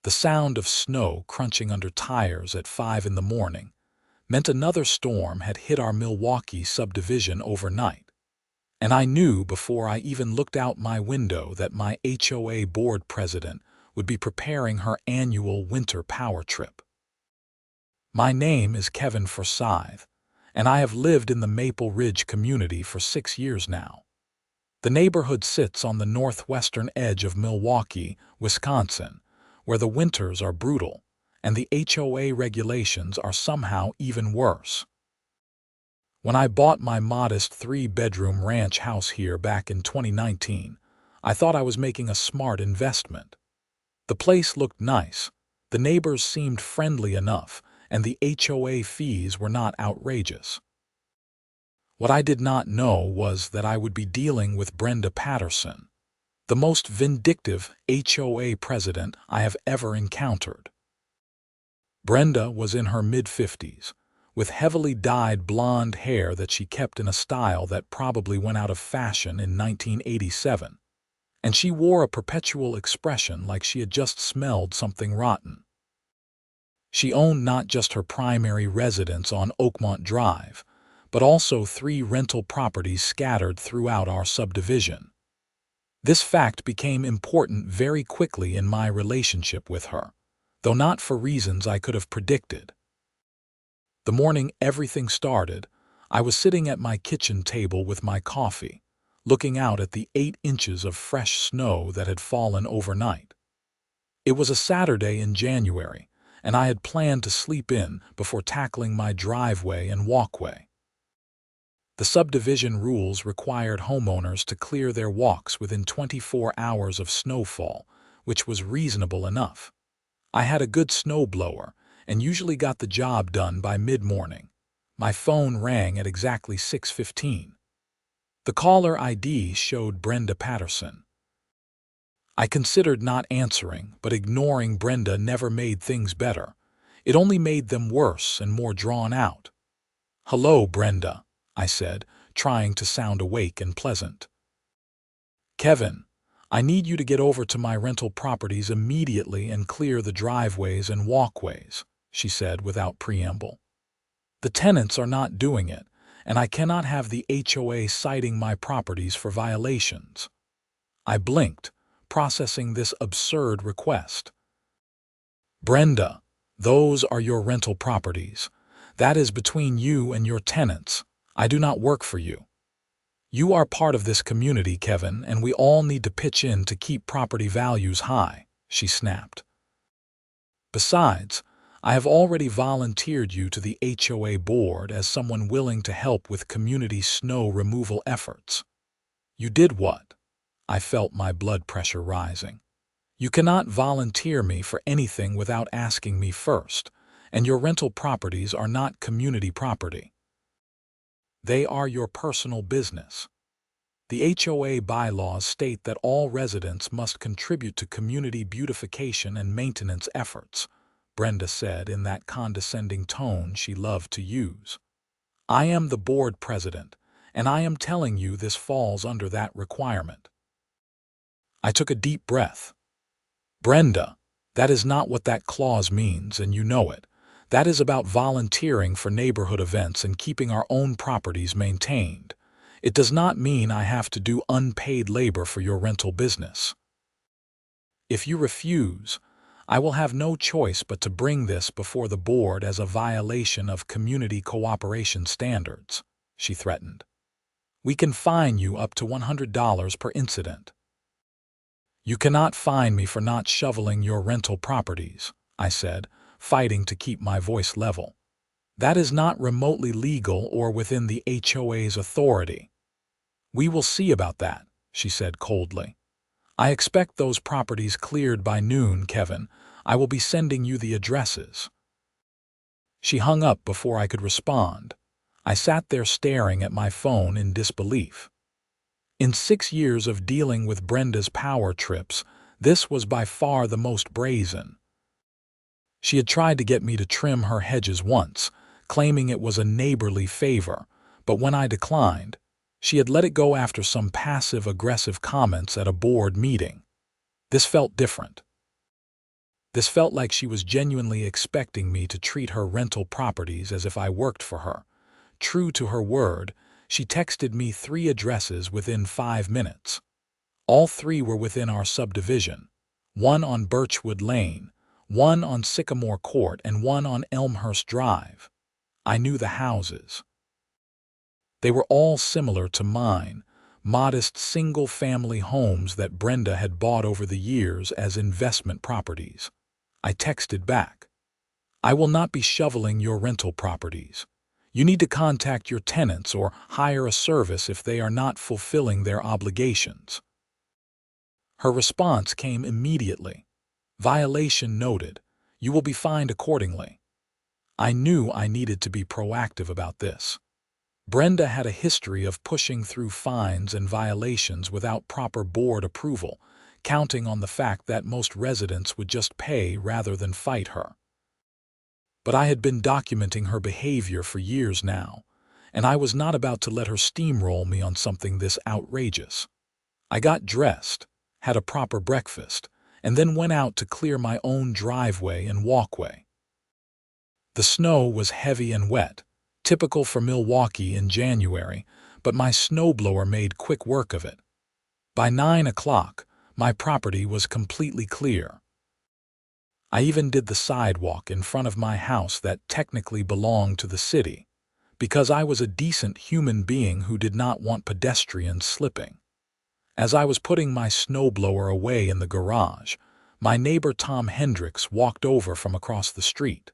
The sound of snow crunching under tires at 5 in the morning meant another storm had hit our Milwaukee subdivision overnight. And I knew before I even looked out my window that my HOA board president would be preparing her annual winter power trip. My name is Kevin Forsythe, and I have lived in the Maple Ridge community for 6 years now. The neighborhood sits on the northwestern edge of Milwaukee, Wisconsin, where the winters are brutal, and the HOA regulations are somehow even worse. When I bought my modest 3-bedroom ranch house here back in 2019, I thought I was making a smart investment. The place looked nice, the neighbors seemed friendly enough, and the HOA fees were not outrageous. What I did not know was that I would be dealing with Brenda Patterson, the most vindictive HOA president I have ever encountered. Brenda was in her mid-50s, with heavily dyed blonde hair that she kept in a style that probably went out of fashion in 1987, and she wore a perpetual expression like she had just smelled something rotten. She owned not just her primary residence on Oakmont Drive, but also 3 rental properties scattered throughout our subdivision. This fact became important very quickly in my relationship with her, though not for reasons I could have predicted. The morning everything started, I was sitting at my kitchen table with my coffee, looking out at the 8 inches of fresh snow that had fallen overnight. It was a Saturday in January, and I had planned to sleep in before tackling my driveway and walkway. The subdivision rules required homeowners to clear their walks within 24 hours of snowfall, which was reasonable enough. I had a good snowblower and usually got the job done by mid-morning. My phone rang at exactly 6:15. The caller ID showed Brenda Patterson. I considered not answering, but ignoring Brenda never made things better. It only made them worse and more drawn out. "Hello, Brenda," I said, trying to sound awake and pleasant. "Kevin, I need you to get over to my rental properties immediately and clear the driveways and walkways," she said without preamble. "The tenants are not doing it, and I cannot have the HOA citing my properties for violations." I blinked, processing this absurd request. "Brenda, those are your rental properties. That is between you and your tenants. I do not work for you. You are part of this community, Kevin, and we all need to pitch in to keep property values high," she snapped. "Besides, I have already volunteered you to the HOA board as someone willing to help with community snow removal efforts." "You did what?" I felt my blood pressure rising. "You cannot volunteer me for anything without asking me first, and your rental properties are not community property. They are your personal business. The HOA bylaws state that all residents must contribute to community beautification and maintenance efforts," Brenda said in that condescending tone she loved to use. "I am the board president, and I am telling you this falls under that requirement." I took a deep breath. "Brenda, that is not what that clause means, and you know it. That is about volunteering for neighborhood events and keeping our own properties maintained. It does not mean I have to do unpaid labor for your rental business. If you refuse, I will have no choice but to bring this before the board as a violation of community cooperation standards," she threatened. "We can fine you up to $100 per incident." "You cannot fine me for not shoveling your rental properties," I said, fighting to keep my voice level. "That is not remotely legal or within the HOA's authority." "We will see about that," she said coldly. "I expect those properties cleared by noon, Kevin. I will be sending you the addresses." She hung up before I could respond. I sat there staring at my phone in disbelief. In 6 years of dealing with Brenda's power trips, this was by far the most brazen. She had tried to get me to trim her hedges once, claiming it was a neighborly favor, but when I declined, she had let it go after some passive-aggressive comments at a board meeting. This felt different. This felt like she was genuinely expecting me to treat her rental properties as if I worked for her. True to her word, she texted me 3 addresses within 5 minutes. All 3 were within our subdivision, one on Birchwood Lane, one on Sycamore Court, and one on Elmhurst Drive. I knew the houses. They were all similar to mine, modest single-family homes that Brenda had bought over the years as investment properties. I texted back, "I will not be shoveling your rental properties. You need to contact your tenants or hire a service if they are not fulfilling their obligations." Her response came immediately. "Violation noted. You will be fined accordingly." I knew I needed to be proactive about this. Brenda had a history of pushing through fines and violations without proper board approval, counting on the fact that most residents would just pay rather than fight her. But I had been documenting her behavior for years now, and I was not about to let her steamroll me on something this outrageous. I got dressed, had a proper breakfast, and then went out to clear my own driveway and walkway. The snow was heavy and wet, typical for Milwaukee in January, but my snowblower made quick work of it. By 9 o'clock, my property was completely clear. I even did the sidewalk in front of my house that technically belonged to the city, because I was a decent human being who did not want pedestrians slipping. As I was putting my snowblower away in the garage, my neighbor Tom Hendricks walked over from across the street.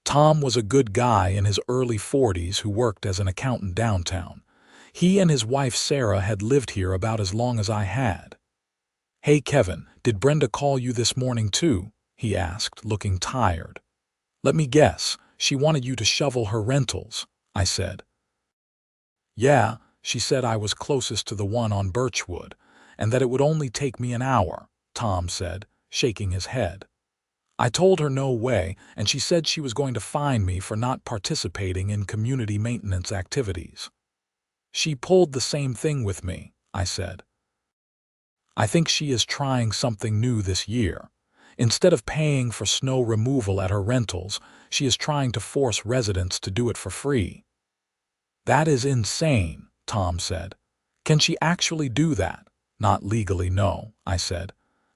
Tom was a good guy in his early 40s who worked as an accountant downtown. He and his wife Sarah had lived here about as long as I had. "Hey Kevin, did Brenda call you this morning too?" he asked, looking tired. "Let me guess, she wanted you to shovel her rentals," I said. "Yeah, she said I was closest to the one on Birchwood, and that it would only take me an hour," Tom said, shaking his head. "I told her no way, and she said she was going to fine me for not participating in community maintenance activities." "She pulled the same thing with me," I said. "I think she is trying something new this year. Instead of paying for snow removal at her rentals, she is trying to force residents to do it for free." "That is insane," Tom said. "Can she actually do that?" "Not legally, no," I said.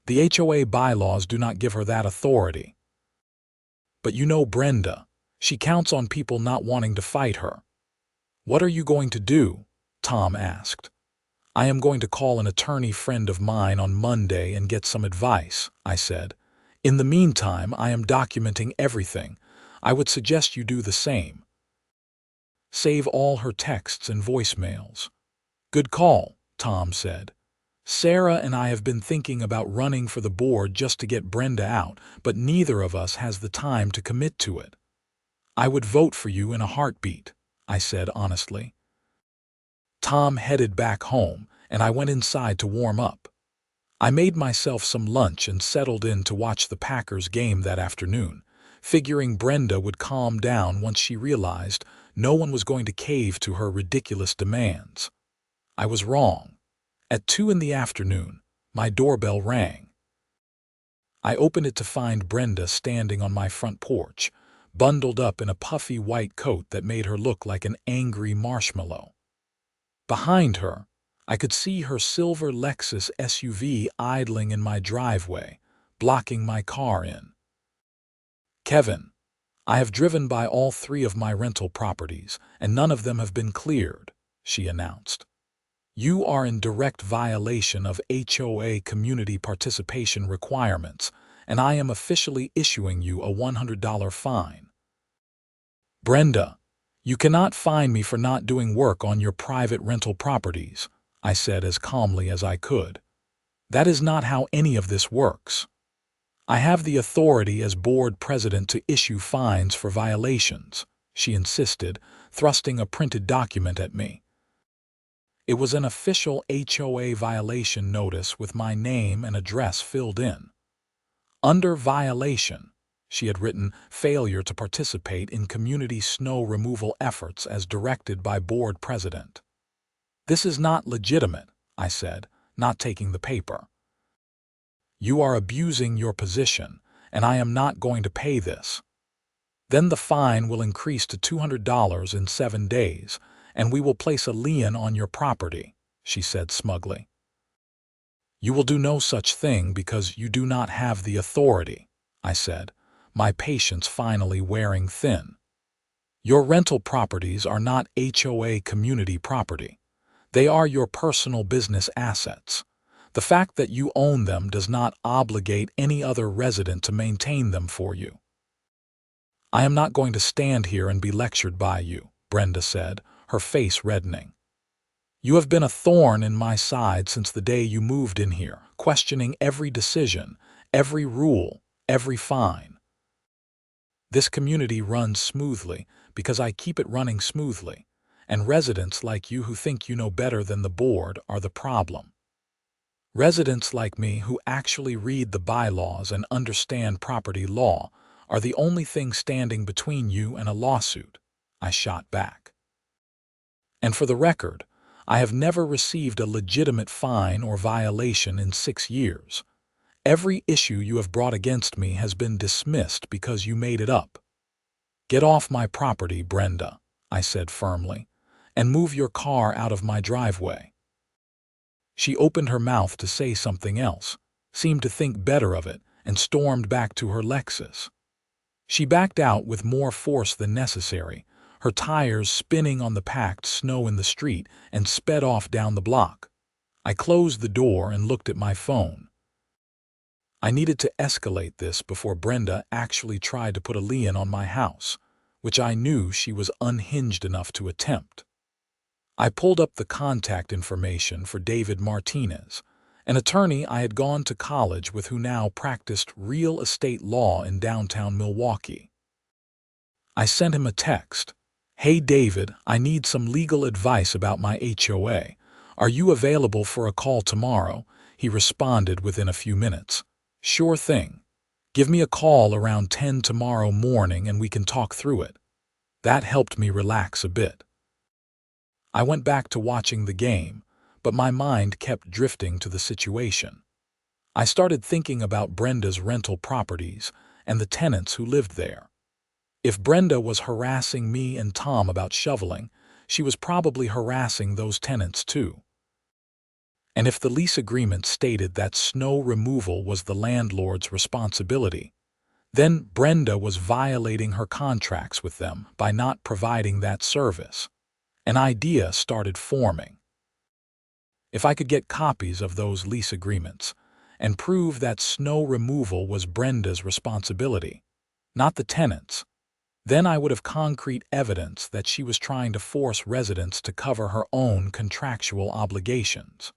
"The HOA bylaws do not give her that authority." "But you know Brenda. She counts on people not wanting to fight her." "What are you going to do?" Tom asked. "I am going to call an attorney friend of mine on Monday and get some advice," I said. "In the meantime, I am documenting everything. I would suggest you do the same. Save all her texts and voicemails." "Good call," Tom said. "Sarah and I have been thinking about running for the board just to get Brenda out, but neither of us has the time to commit to it." "I would vote for you in a heartbeat," I said honestly. Tom headed back home, and I went inside to warm up. I made myself some lunch and settled in to watch the Packers game that afternoon, figuring Brenda would calm down once she realized no one was going to cave to her ridiculous demands. I was wrong. At 2 in the afternoon, my doorbell rang. I opened it to find Brenda standing on my front porch, bundled up in a puffy white coat that made her look like an angry marshmallow. Behind her, I could see her silver Lexus SUV idling in my driveway, blocking my car in. "Kevin, I have driven by all 3 of my rental properties, and none of them have been cleared," she announced. "You are in direct violation of HOA community participation requirements, and I am officially issuing you a $100 fine." "Brenda, you cannot fine me for not doing work on your private rental properties," I said as calmly as I could. "That is not how any of this works. I have the authority as board president to issue fines for violations," she insisted, thrusting a printed document at me. It was an official HOA violation notice with my name and address filled in. Under violation, she had written failure to participate in community snow removal efforts as directed by board president. "This is not legitimate," I said, not taking the paper. You are abusing your position, and I am not going to pay this. Then the fine will increase to $200 in 7 days, and we will place a lien on your property," she said smugly. "You will do no such thing because you do not have the authority," I said, my patience finally wearing thin. "Your rental properties are not HOA community property. They are your personal business assets. The fact that you own them does not obligate any other resident to maintain them for you." "I am not going to stand here and be lectured by you," Brenda said, her face reddening. "You have been a thorn in my side since the day you moved in here, questioning every decision, every rule, every fine. This community runs smoothly because I keep it running smoothly, and residents like you who think you know better than the board are the problem. Residents like me who actually read the bylaws and understand property law are the only thing standing between you and a lawsuit," I shot back. "And for the record, I have never received a legitimate fine or violation in 6 years. Every issue you have brought against me has been dismissed because you made it up. Get off my property, Brenda," I said firmly, "and move your car out of my driveway." She opened her mouth to say something else, seemed to think better of it, and stormed back to her Lexus. She backed out with more force than necessary, her tires spinning on the packed snow in the street, and sped off down the block. I closed the door and looked at my phone. I needed to escalate this before Brenda actually tried to put a lien on my house, which I knew she was unhinged enough to attempt. I pulled up the contact information for David Martinez, an attorney I had gone to college with who now practiced real estate law in downtown Milwaukee. I sent him a text. "Hey David, I need some legal advice about my HOA. Are you available for a call tomorrow?" He responded within a few minutes. "Sure thing. Give me a call around 10 tomorrow morning and we can talk through it." That helped me relax a bit. I went back to watching the game, but my mind kept drifting to the situation. I started thinking about Brenda's rental properties and the tenants who lived there. If Brenda was harassing me and Tom about shoveling, she was probably harassing those tenants too. And if the lease agreement stated that snow removal was the landlord's responsibility, then Brenda was violating her contracts with them by not providing that service. An idea started forming. If I could get copies of those lease agreements and prove that snow removal was Brenda's responsibility, not the tenants', then I would have concrete evidence that she was trying to force residents to cover her own contractual obligations.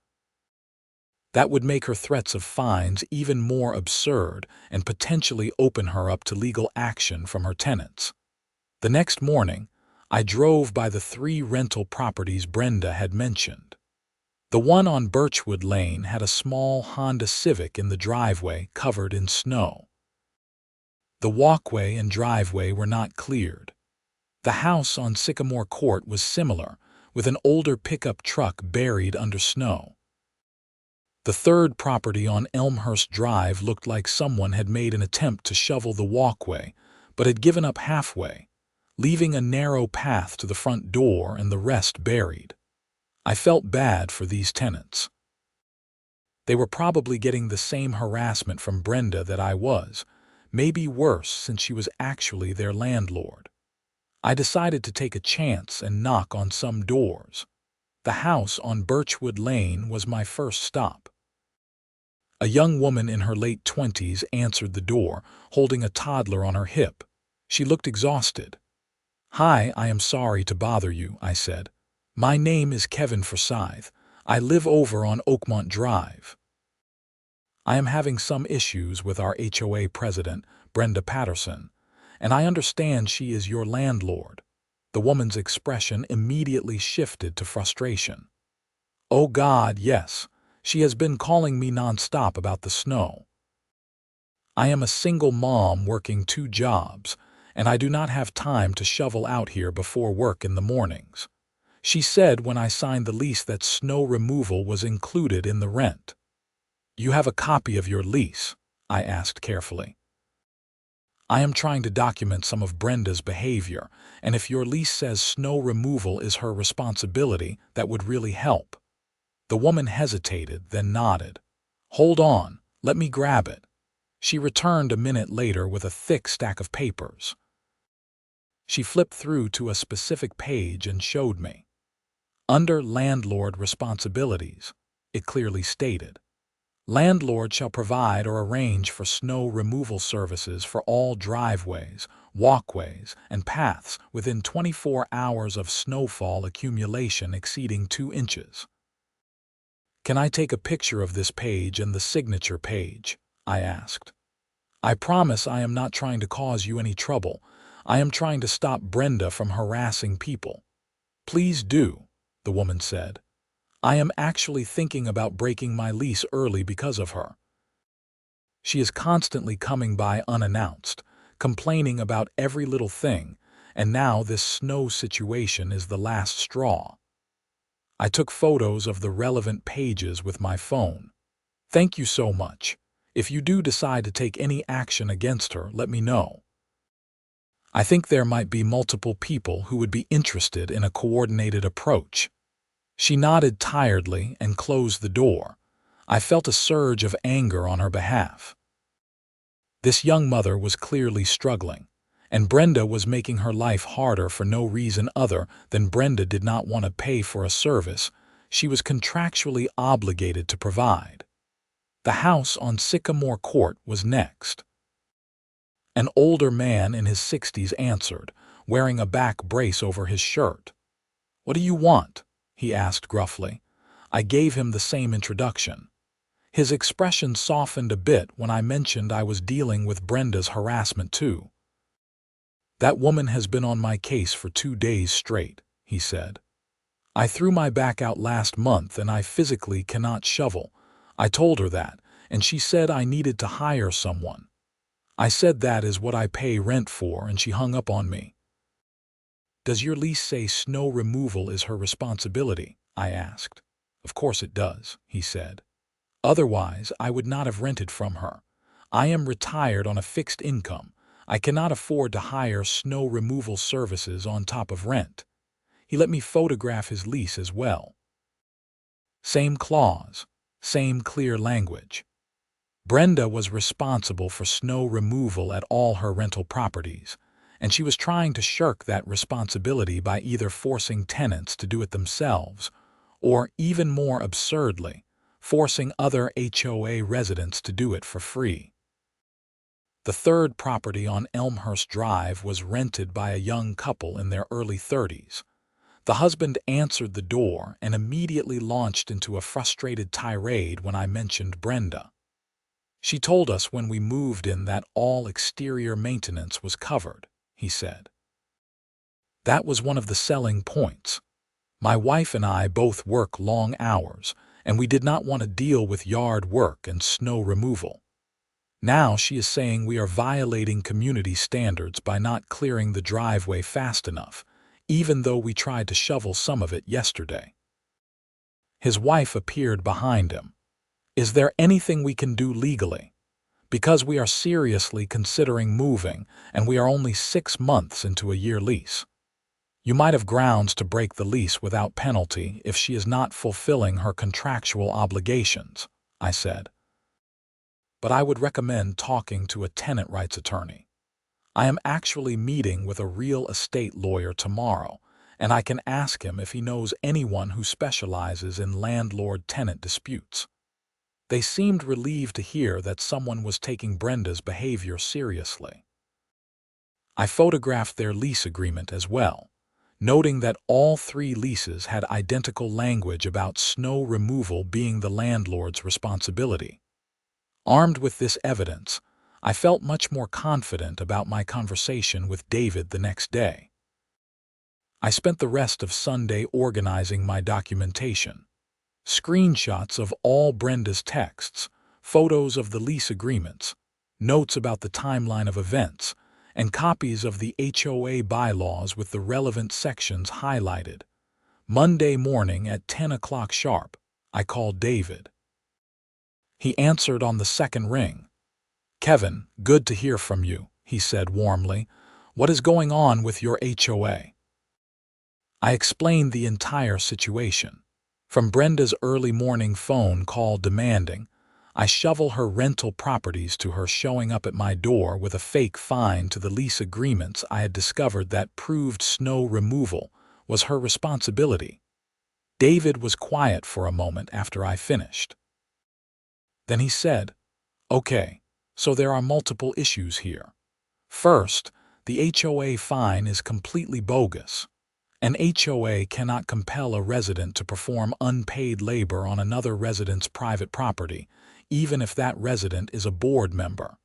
That would make her threats of fines even more absurd and potentially open her up to legal action from her tenants. The next morning, I drove by the 3 rental properties Brenda had mentioned. The one on Birchwood Lane had a small Honda Civic in the driveway covered in snow. The walkway and driveway were not cleared. The house on Sycamore Court was similar, with an older pickup truck buried under snow. The third property on Elmhurst Drive looked like someone had made an attempt to shovel the walkway, but had given up halfway, leaving a narrow path to the front door and the rest buried. I felt bad for these tenants. They were probably getting the same harassment from Brenda that I was, maybe worse since she was actually their landlord. I decided to take a chance and knock on some doors. The house on Birchwood Lane was my first stop. A young woman in her late 20s answered the door, holding a toddler on her hip. She looked exhausted. "Hi, I am sorry to bother you," I said. "My name is Kevin Forsythe. I live over on Oakmont Drive. I am having some issues with our HOA president, Brenda Patterson, and I understand she is your landlord." The woman's expression immediately shifted to frustration. "Oh God, yes. She has been calling me nonstop about the snow. I am a single mom working 2 jobs, and I do not have time to shovel out here before work in the mornings. She said when I signed the lease that snow removal was included in the rent. You have a copy of your lease? I asked carefully. I am trying to document some of Brenda's behavior, and if your lease says snow removal is her responsibility, that would really help. The woman hesitated, then nodded. Hold on, let me grab it. She returned a minute later with a thick stack of papers. She flipped through to a specific page and showed me. Under Landlord Responsibilities, it clearly stated, landlord shall provide or arrange for snow removal services for all driveways, walkways, and paths within 24 hours of snowfall accumulation exceeding 2 inches. Can I take a picture of this page and the signature page? I asked. I promise I am not trying to cause you any trouble. I am trying to stop Brenda from harassing people. Please do, the woman said. I am actually thinking about breaking my lease early because of her. She is constantly coming by unannounced, complaining about every little thing, and now this snow situation is the last straw. I took photos of the relevant pages with my phone. Thank you so much. If you do decide to take any action against her, let me know. I think there might be multiple people who would be interested in a coordinated approach. She nodded tiredly and closed the door. I felt a surge of anger on her behalf. This young mother was clearly struggling, and Brenda was making her life harder for no reason other than Brenda did not want to pay for a service she was contractually obligated to provide. The house on Sycamore Court was next. An older man in his 60s answered, wearing a back brace over his shirt. "What do you want?" he asked gruffly. I gave him the same introduction. His expression softened a bit when I mentioned I was dealing with Brenda's harassment too. "That woman has been on my case for 2 days straight," he said. "I threw my back out last month and I physically cannot shovel. I told her that, and she said I needed to hire someone. I said that is what I pay rent for, and she hung up on me." "Does your lease say snow removal is her responsibility?" I asked. "Of course it does," he said. "Otherwise, I would not have rented from her. I am retired on a fixed income. I cannot afford to hire snow removal services on top of rent." He let me photograph his lease as well. Same clause, same clear language. Brenda was responsible for snow removal at all her rental properties, and she was trying to shirk that responsibility by either forcing tenants to do it themselves or, even more absurdly, forcing other HOA residents to do it for free. The third property on Elmhurst Drive was rented by a young couple in their early 30s. The husband answered the door and immediately launched into a frustrated tirade when I mentioned Brenda. "She told us when we moved in that all exterior maintenance was covered," he said. That was one of the selling points. My wife and I both work long hours, and we did not want to deal with yard work and snow removal. Now she is saying we are violating community standards by not clearing the driveway fast enough, even though we tried to shovel some of it yesterday. His wife appeared behind him. "Is there anything we can do legally? Because we are seriously considering moving, and we are only 6 months into a year lease. You might have grounds to break the lease without penalty if she is not fulfilling her contractual obligations," I said. "But I would recommend talking to a tenant rights attorney. I am actually meeting with a real estate lawyer tomorrow, and I can ask him if he knows anyone who specializes in landlord-tenant disputes." They seemed relieved to hear that someone was taking Brenda's behavior seriously. I photographed their lease agreement as well, noting that all 3 leases had identical language about snow removal being the landlord's responsibility. Armed with this evidence, I felt much more confident about my conversation with David the next day. I spent the rest of Sunday organizing my documentation. Screenshots of all Brenda's texts, photos of the lease agreements, notes about the timeline of events, and copies of the HOA bylaws with the relevant sections highlighted. Monday morning at 10 o'clock sharp, I called David. He answered on the second ring. "Kevin, good to hear from you," he said warmly. "What is going on with your HOA?" I explained the entire situation. From Brenda's early morning phone call demanding I shovel her rental properties to her showing up at my door with a fake fine to the lease agreements I had discovered that proved snow removal was her responsibility. David was quiet for a moment after I finished. Then he said, "Okay, so there are multiple issues here. First, the HOA fine is completely bogus. An HOA cannot compel a resident to perform unpaid labor on another resident's private property, even if that resident is a board member.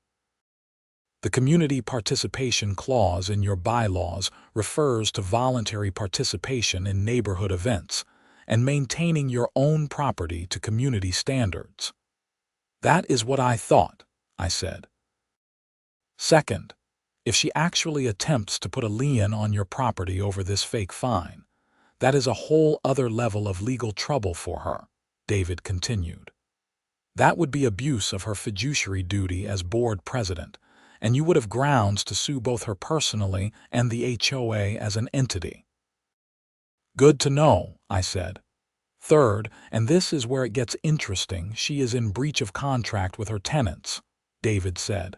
The Community Participation Clause in your bylaws refers to voluntary participation in neighborhood events and maintaining your own property to community standards." "That is what I thought," I said. "Second, if she actually attempts to put a lien on your property over this fake fine, that is a whole other level of legal trouble for her," David continued. "That would be abuse of her fiduciary duty as board president, and you would have grounds to sue both her personally and the HOA as an entity." "Good to know," I said. "Third, and this is where it gets interesting, she is in breach of contract with her tenants," David said.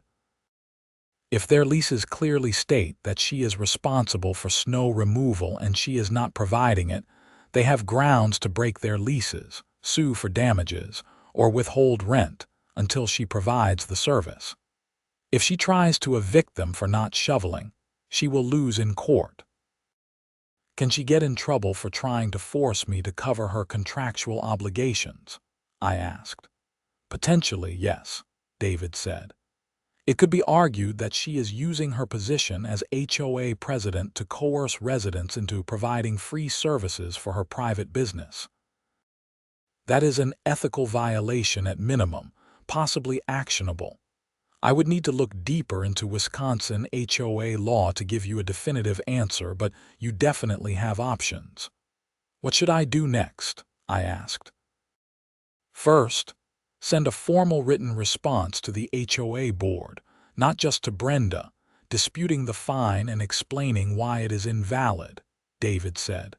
"If their leases clearly state that she is responsible for snow removal and she is not providing it, they have grounds to break their leases, sue for damages, or withhold rent until she provides the service. If she tries to evict them for not shoveling, she will lose in court." "Can she get in trouble for trying to force me to cover her contractual obligations?" I asked. "Potentially, yes," David said. "It could be argued that she is using her position as HOA president to coerce residents into providing free services for her private business. That is an ethical violation at minimum, possibly actionable. I would need to look deeper into Wisconsin HOA law to give you a definitive answer, but you definitely have options." "What should I do next?" I asked. "First, send a formal written response to the HOA board, not just to Brenda, disputing the fine and explaining why it is invalid," David said.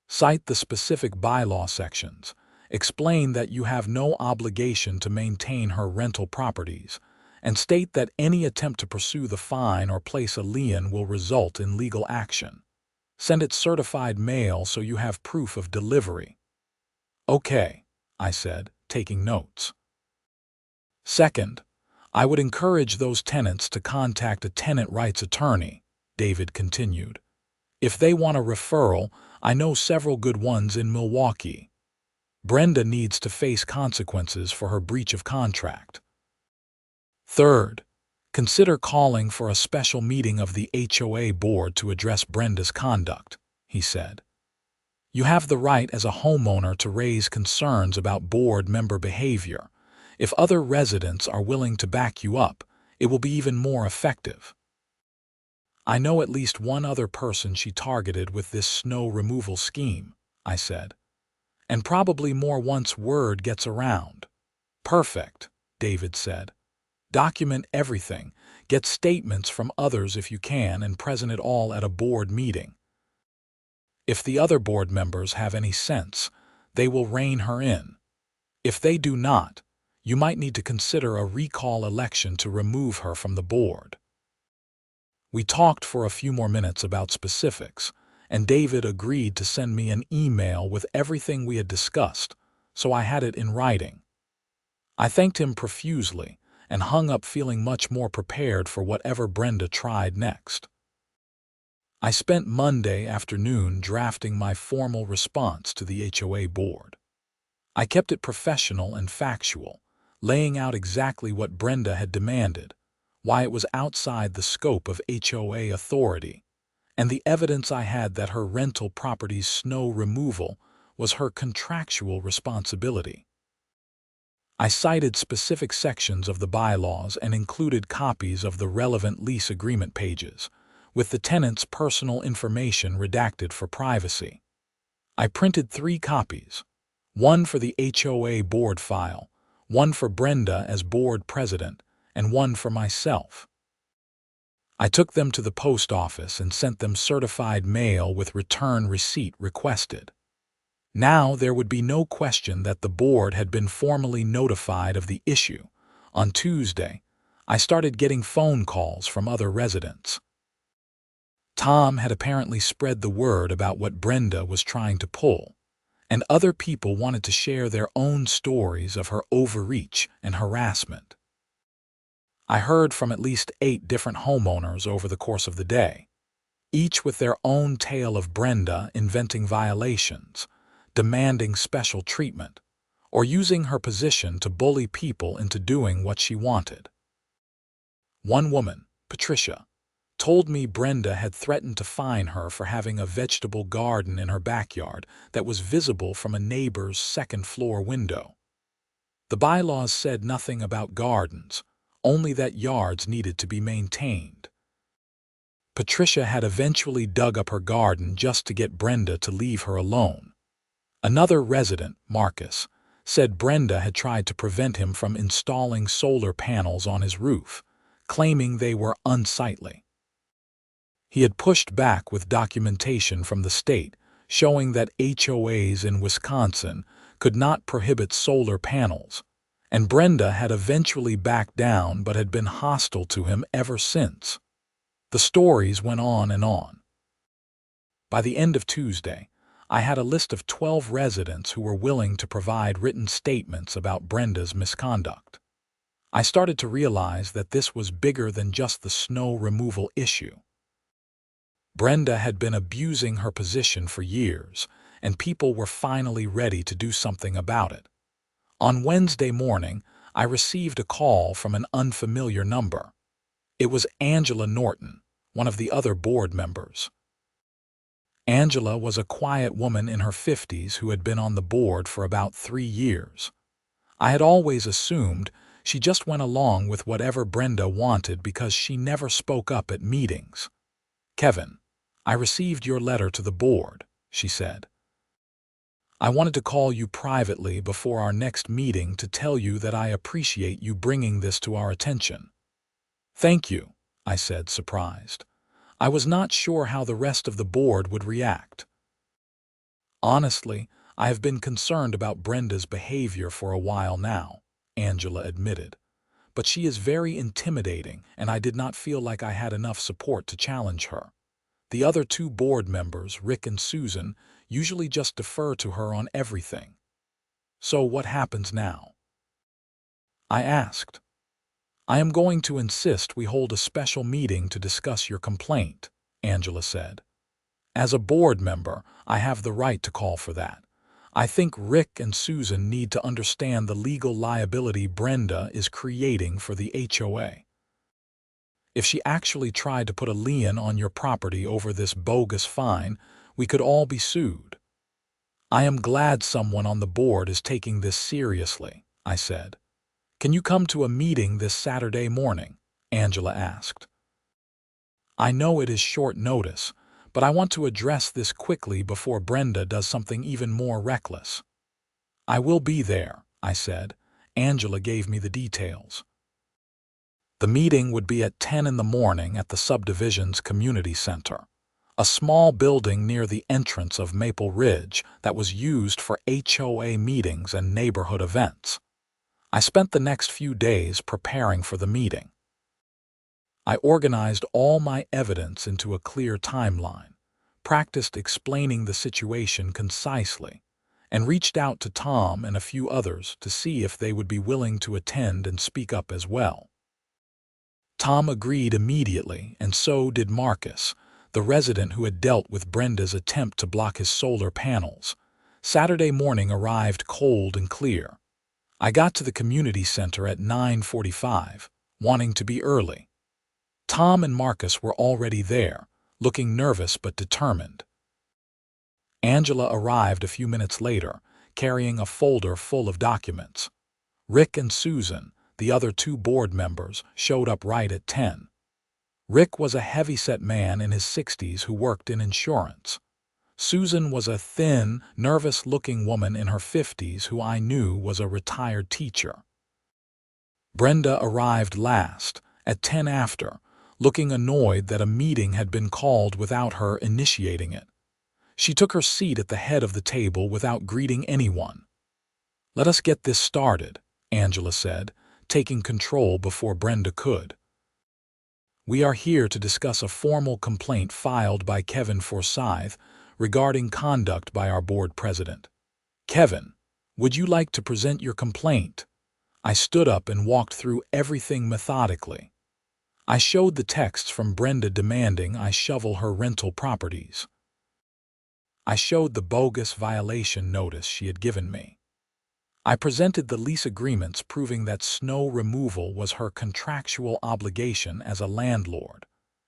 "Cite the specific bylaw sections. Explain that you have no obligation to maintain her rental properties, and state that any attempt to pursue the fine or place a lien will result in legal action. Send it certified mail so you have proof of delivery." "Okay," I said, taking notes. "Second, I would encourage those tenants to contact a tenant rights attorney," David continued. "If they want a referral, I know several good ones in Milwaukee. Brenda needs to face consequences for her breach of contract." "Third, consider calling for a special meeting of the HOA board to address Brenda's conduct," he said. "You have the right as a homeowner to raise concerns about board member behavior. If other residents are willing to back you up, it will be even more effective." "I know at least one other person she targeted with this snow removal scheme," I said. "And probably more once word gets around." "Perfect," David said. "Document everything, get statements from others if you can, and present it all at a board meeting. If the other board members have any sense, they will rein her in. If they do not, you might need to consider a recall election to remove her from the board." We talked for a few more minutes about specifics, and David agreed to send me an email with everything we had discussed, so I had it in writing. I thanked him profusely and hung up feeling much more prepared for whatever Brenda tried next. I spent Monday afternoon drafting my formal response to the HOA board. I kept it professional and factual, laying out exactly what Brenda had demanded, why it was outside the scope of HOA authority, and the evidence I had that her rental property's snow removal was her contractual responsibility. I cited specific sections of the bylaws and included copies of the relevant lease agreement pages, with the tenant's personal information redacted for privacy. I printed 3 copies, one for the HOA board file, one for Brenda as board president and one for myself. I took them to the post office and sent them certified mail with return receipt requested. Now there would be no question that the board had been formally notified of the issue. On Tuesday, I started getting phone calls from other residents. Tom had apparently spread the word about what Brenda was trying to pull, and other people wanted to share their own stories of her overreach and harassment. I heard from at least 8 different homeowners over the course of the day, each with their own tale of Brenda inventing violations, demanding special treatment, or using her position to bully people into doing what she wanted. One woman, Patricia, told me Brenda had threatened to fine her for having a vegetable garden in her backyard that was visible from a neighbor's second-floor window. The bylaws said nothing about gardens, only that yards needed to be maintained. Patricia had eventually dug up her garden just to get Brenda to leave her alone. Another resident, Marcus, said Brenda had tried to prevent him from installing solar panels on his roof, claiming they were unsightly. He had pushed back with documentation from the state showing that HOAs in Wisconsin could not prohibit solar panels, and Brenda had eventually backed down but had been hostile to him ever since. The stories went on and on. By the end of Tuesday, I had a list of 12 residents who were willing to provide written statements about Brenda's misconduct. I started to realize that this was bigger than just the snow removal issue. Brenda had been abusing her position for years, and people were finally ready to do something about it. On Wednesday morning, I received a call from an unfamiliar number. It was Angela Norton, one of the other board members. Angela was a quiet woman in her 50s who had been on the board for about 3 years. I had always assumed she just went along with whatever Brenda wanted because she never spoke up at meetings. "Kevin, I received your letter to the board," she said. "I wanted to call you privately before our next meeting to tell you that I appreciate you bringing this to our attention." "Thank you," I said, surprised. I was not sure how the rest of the board would react. "Honestly, I have been concerned about Brenda's behavior for a while now," Angela admitted. "But she is very intimidating, and I did not feel like I had enough support to challenge her. The other 2 board members, Rick and Susan, usually just defer to her on everything. So what happens now?" I asked. "I am going to insist we hold a special meeting to discuss your complaint," Angela said. "As a board member, I have the right to call for that. I think Rick and Susan need to understand the legal liability Brenda is creating for the HOA. If she actually tried to put a lien on your property over this bogus fine, we could all be sued." "I am glad someone on the board is taking this seriously," I said. "Can you come to a meeting this Saturday morning?" Angela asked. "I know it is short notice, but I want to address this quickly before Brenda does something even more reckless." "I will be there," I said. Angela gave me the details. The meeting would be at 10 in the morning at the subdivision's community center, a small building near the entrance of Maple Ridge that was used for HOA meetings and neighborhood events. I spent the next few days preparing for the meeting. I organized all my evidence into a clear timeline, practiced explaining the situation concisely, and reached out to Tom and a few others to see if they would be willing to attend and speak up as well. Tom agreed immediately, and so did Marcus, the resident who had dealt with Brenda's attempt to block his solar panels. Saturday morning arrived cold and clear. I got to the community center at 9:45, wanting to be early. Tom and Marcus were already there, looking nervous but determined. Angela arrived a few minutes later, carrying a folder full of documents. Rick and Susan, the other 2 board members, showed up right at 10. Rick was a heavy-set man in his 60s who worked in insurance. Susan was a thin, nervous-looking woman in her 50s who I knew was a retired teacher. Brenda arrived last, at 10 after, looking annoyed that a meeting had been called without her initiating it. She took her seat at the head of the table without greeting anyone. "Let us get this started," Angela said, taking control before Brenda could. "We are here to discuss a formal complaint filed by Kevin Forsythe regarding conduct by our board president. Kevin, would you like to present your complaint?" I stood up and walked through everything methodically. I showed the texts from Brenda demanding I shovel her rental properties. I showed the bogus violation notice she had given me. I presented the lease agreements proving that snow removal was her contractual obligation as a landlord,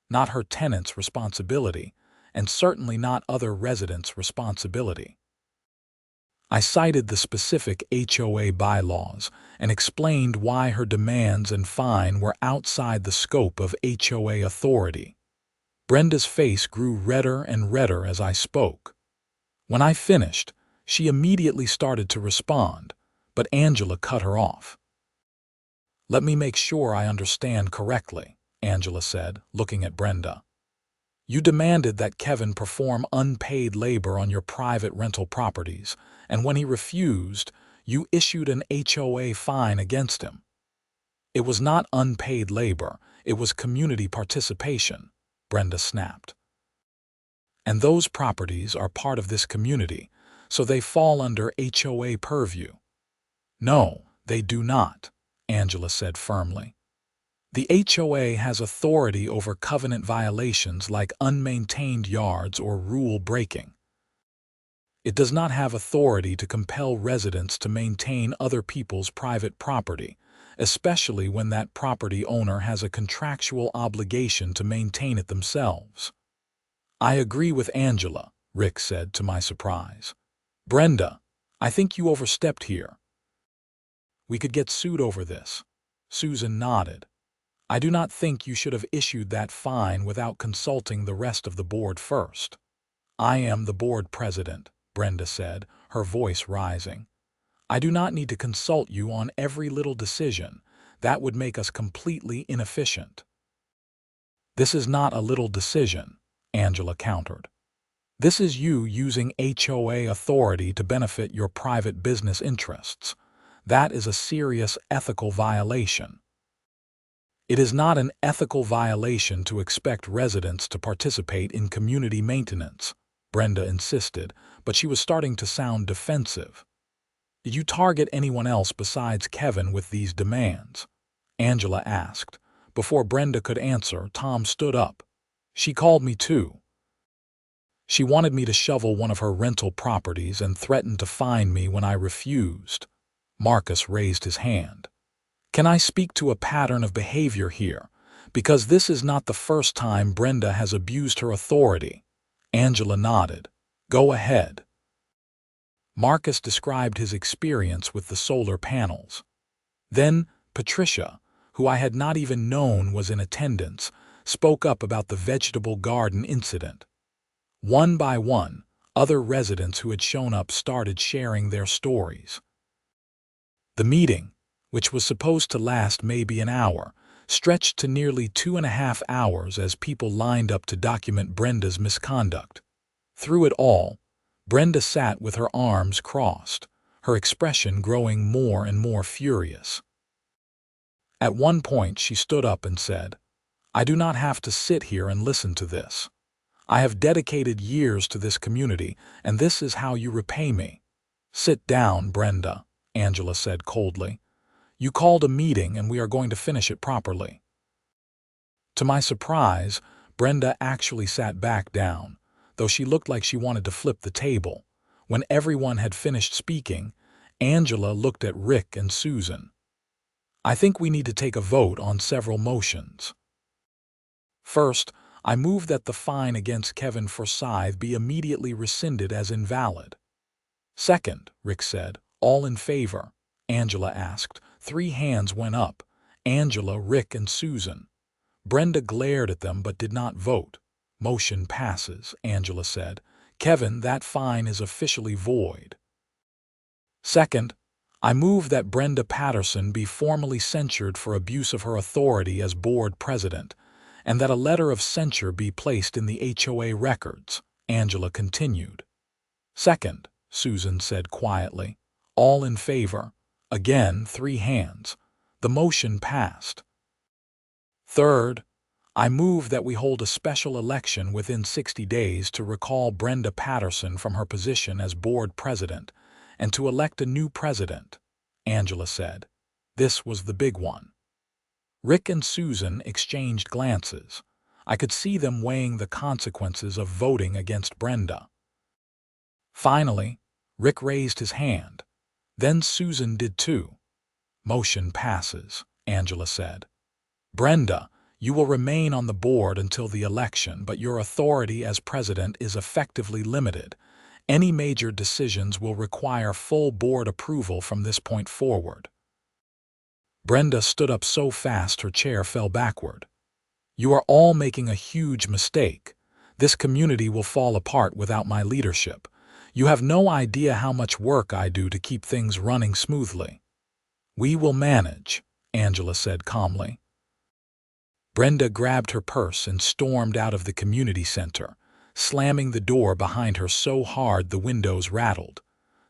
not her tenant's responsibility, and certainly not other residents' responsibility. I cited the specific HOA bylaws and explained why her demands and fine were outside the scope of HOA authority. Brenda's face grew redder and redder as I spoke. When I finished, she immediately started to respond, but Angela cut her off. "Let me make sure I understand correctly," Angela said, looking at Brenda. "You demanded that Kevin perform unpaid labor on your private rental properties, and when he refused, you issued an HOA fine against him. It was not unpaid labor, it was community participation," Brenda snapped. "And those properties are part of this community, so they fall under HOA purview." "No, they do not," Angela said firmly. "The HOA has authority over covenant violations like unmaintained yards or rule breaking. It does not have authority to compel residents to maintain other people's private property, especially when that property owner has a contractual obligation to maintain it themselves." "I agree with Angela," Rick said to my surprise. "Brenda, I think you overstepped here." "We could get sued over this." Susan nodded. "I do not think you should have issued that fine without consulting the rest of the board first." "I am the board president," Brenda said, her voice rising. "I do not need to consult you on every little decision. That would make us completely inefficient." "This is not a little decision," Angela countered. "This is you using HOA authority to benefit your private business interests. That is a serious ethical violation." "It is not an ethical violation to expect residents to participate in community maintenance," Brenda insisted, but she was starting to sound defensive. "Did you target anyone else besides Kevin with these demands?" Angela asked. Before Brenda could answer, Tom stood up. "She called me too. She wanted me to shovel one of her rental properties and threatened to fine me when I refused." Marcus raised his hand. "Can I speak to a pattern of behavior here? Because this is not the first time Brenda has abused her authority." Angela nodded. "Go ahead." Marcus described his experience with the solar panels. Then Patricia, who I had not even known was in attendance, spoke up about the vegetable garden incident. One by one, other residents who had shown up started sharing their stories. The meeting, which was supposed to last maybe an hour, stretched to nearly 2.5 hours as people lined up to document Brenda's misconduct. Through it all, Brenda sat with her arms crossed, her expression growing more and more furious. At one point she stood up and said, "I do not have to sit here and listen to this. I have dedicated years to this community, and this is how you repay me." "Sit down, Brenda," Angela said coldly. "You called a meeting and we are going to finish it properly." To my surprise, Brenda actually sat back down, though she looked like she wanted to flip the table. When everyone had finished speaking, Angela looked at Rick and Susan. "I think we need to take a vote on several motions. First, I move that the fine against Kevin Forsythe be immediately rescinded as invalid." "Second," Rick said. "All in favor?" Angela asked. 3 hands went up: Angela, Rick, and Susan. Brenda glared at them but did not vote. "Motion passes," Angela said. "Kevin, that fine is officially void." "Second, I move that Brenda Patterson be formally censured for abuse of her authority as board president, and that a letter of censure be placed in the HOA records, Angela continued. Second, Susan said quietly. All in favor. Again, 3 hands. The motion passed. Third, I move that we hold a special election within 60 days to recall Brenda Patterson from her position as board president and to elect a new president, Angela said. This was the big one. Rick and Susan exchanged glances. I could see them weighing the consequences of voting against Brenda. Finally, Rick raised his hand. Then Susan did too. Motion passes, Angela said. Brenda, you will remain on the board until the election, but your authority as president is effectively limited. Any major decisions will require full board approval from this point forward. Brenda stood up so fast her chair fell backward. You are all making a huge mistake. This community will fall apart without my leadership. You have no idea how much work I do to keep things running smoothly. We will manage, Angela said calmly. Brenda grabbed her purse and stormed out of the community center, slamming the door behind her so hard the windows rattled.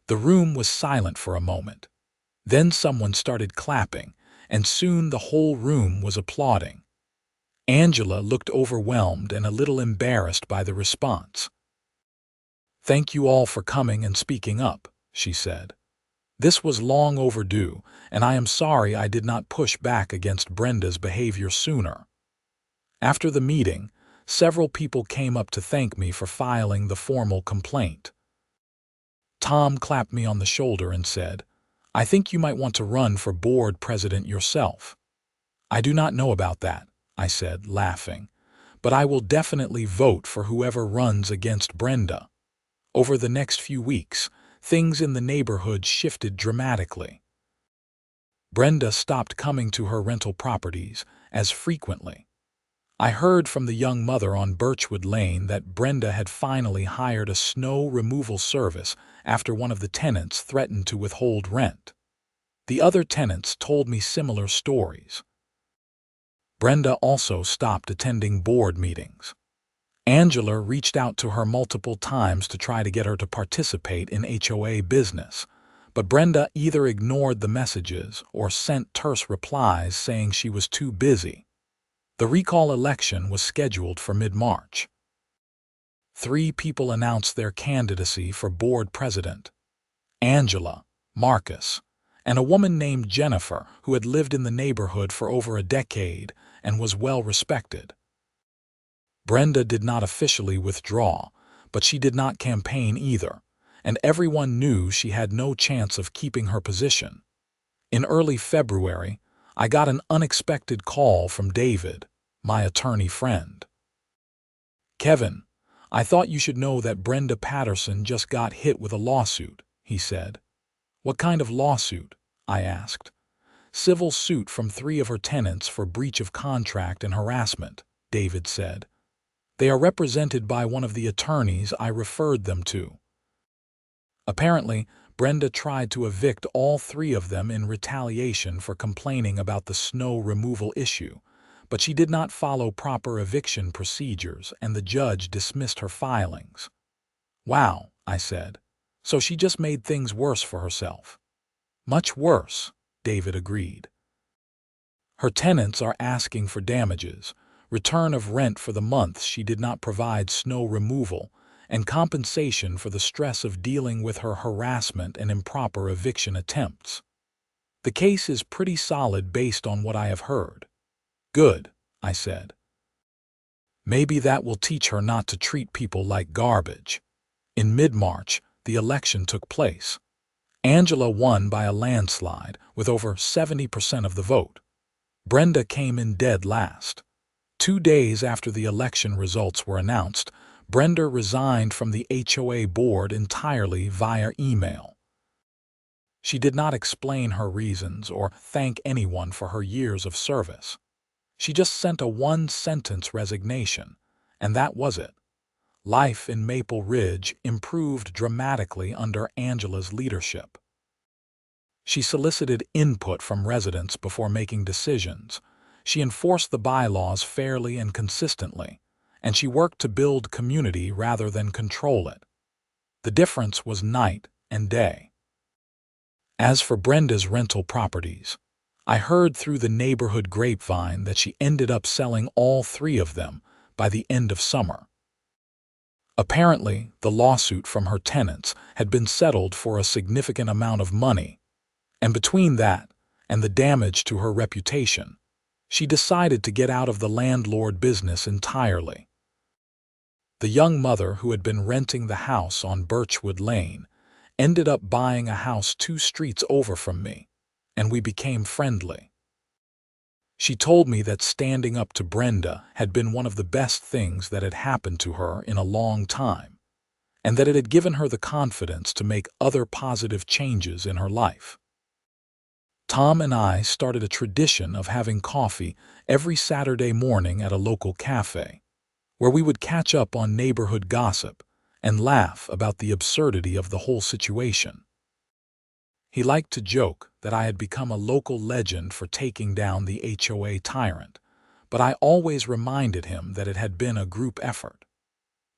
The room was silent for a moment. Then someone started clapping, and soon the whole room was applauding. Angela looked overwhelmed and a little embarrassed by the response. Thank you all for coming and speaking up, she said. This was long overdue, and I am sorry I did not push back against Brenda's behavior sooner. After the meeting, several people came up to thank me for filing the formal complaint. Tom clapped me on the shoulder and said, I think you might want to run for board president yourself. I do not know about that, I said, laughing, but I will definitely vote for whoever runs against Brenda. Over the next few weeks, things in the neighborhood shifted dramatically. Brenda stopped coming to her rental properties as frequently. I heard from the young mother on Birchwood Lane that Brenda had finally hired a snow removal service after one of the tenants threatened to withhold rent. The other tenants told me similar stories. Brenda also stopped attending board meetings. Angela reached out to her multiple times to try to get her to participate in HOA business, but Brenda either ignored the messages or sent terse replies saying she was too busy. The recall election was scheduled for mid-March. 3 people announced their candidacy for board president: Angela, Marcus, and a woman named Jennifer who had lived in the neighborhood for over a decade and was well respected. Brenda did not officially withdraw, but she did not campaign either, and everyone knew she had no chance of keeping her position. In early February, I got an unexpected call from David, my attorney friend. Kevin, I thought you should know that Brenda Patterson just got hit with a lawsuit, he said. What kind of lawsuit? I asked. Civil suit from 3 of her tenants for breach of contract and harassment, David said. They are represented by one of the attorneys I referred them to. Apparently, Brenda tried to evict all 3 of them in retaliation for complaining about the snow removal issue, but she did not follow proper eviction procedures and the judge dismissed her filings. Wow, I said. So she just made things worse for herself. Much worse, David agreed. Her tenants are asking for damages, return of rent for the months she did not provide snow removal, and compensation for the stress of dealing with her harassment and improper eviction attempts. The case is pretty solid based on what I have heard. Good, I said. Maybe that will teach her not to treat people like garbage. In mid-March, the election took place. Angela won by a landslide with over 70% of the vote. Brenda came in dead last. 2 days after the election results were announced, Brenda resigned from the HOA board entirely via email. She did not explain her reasons or thank anyone for her years of service. She just sent a 1-sentence resignation, and that was it. Life in Maple Ridge improved dramatically under Angela's leadership. She solicited input from residents before making decisions. She enforced the bylaws fairly and consistently, and she worked to build community rather than control it. The difference was night and day. As for Brenda's rental properties, I heard through the neighborhood grapevine that she ended up selling all 3 of them by the end of summer. Apparently, the lawsuit from her tenants had been settled for a significant amount of money, and between that and the damage to her reputation, she decided to get out of the landlord business entirely. The young mother who had been renting the house on Birchwood Lane ended up buying a house 2 streets over from me, and we became friendly. She told me that standing up to Brenda had been one of the best things that had happened to her in a long time, and that it had given her the confidence to make other positive changes in her life. Tom and I started a tradition of having coffee every Saturday morning at a local cafe, where we would catch up on neighborhood gossip and laugh about the absurdity of the whole situation. He liked to joke that I had become a local legend for taking down the HOA tyrant, but I always reminded him that it had been a group effort.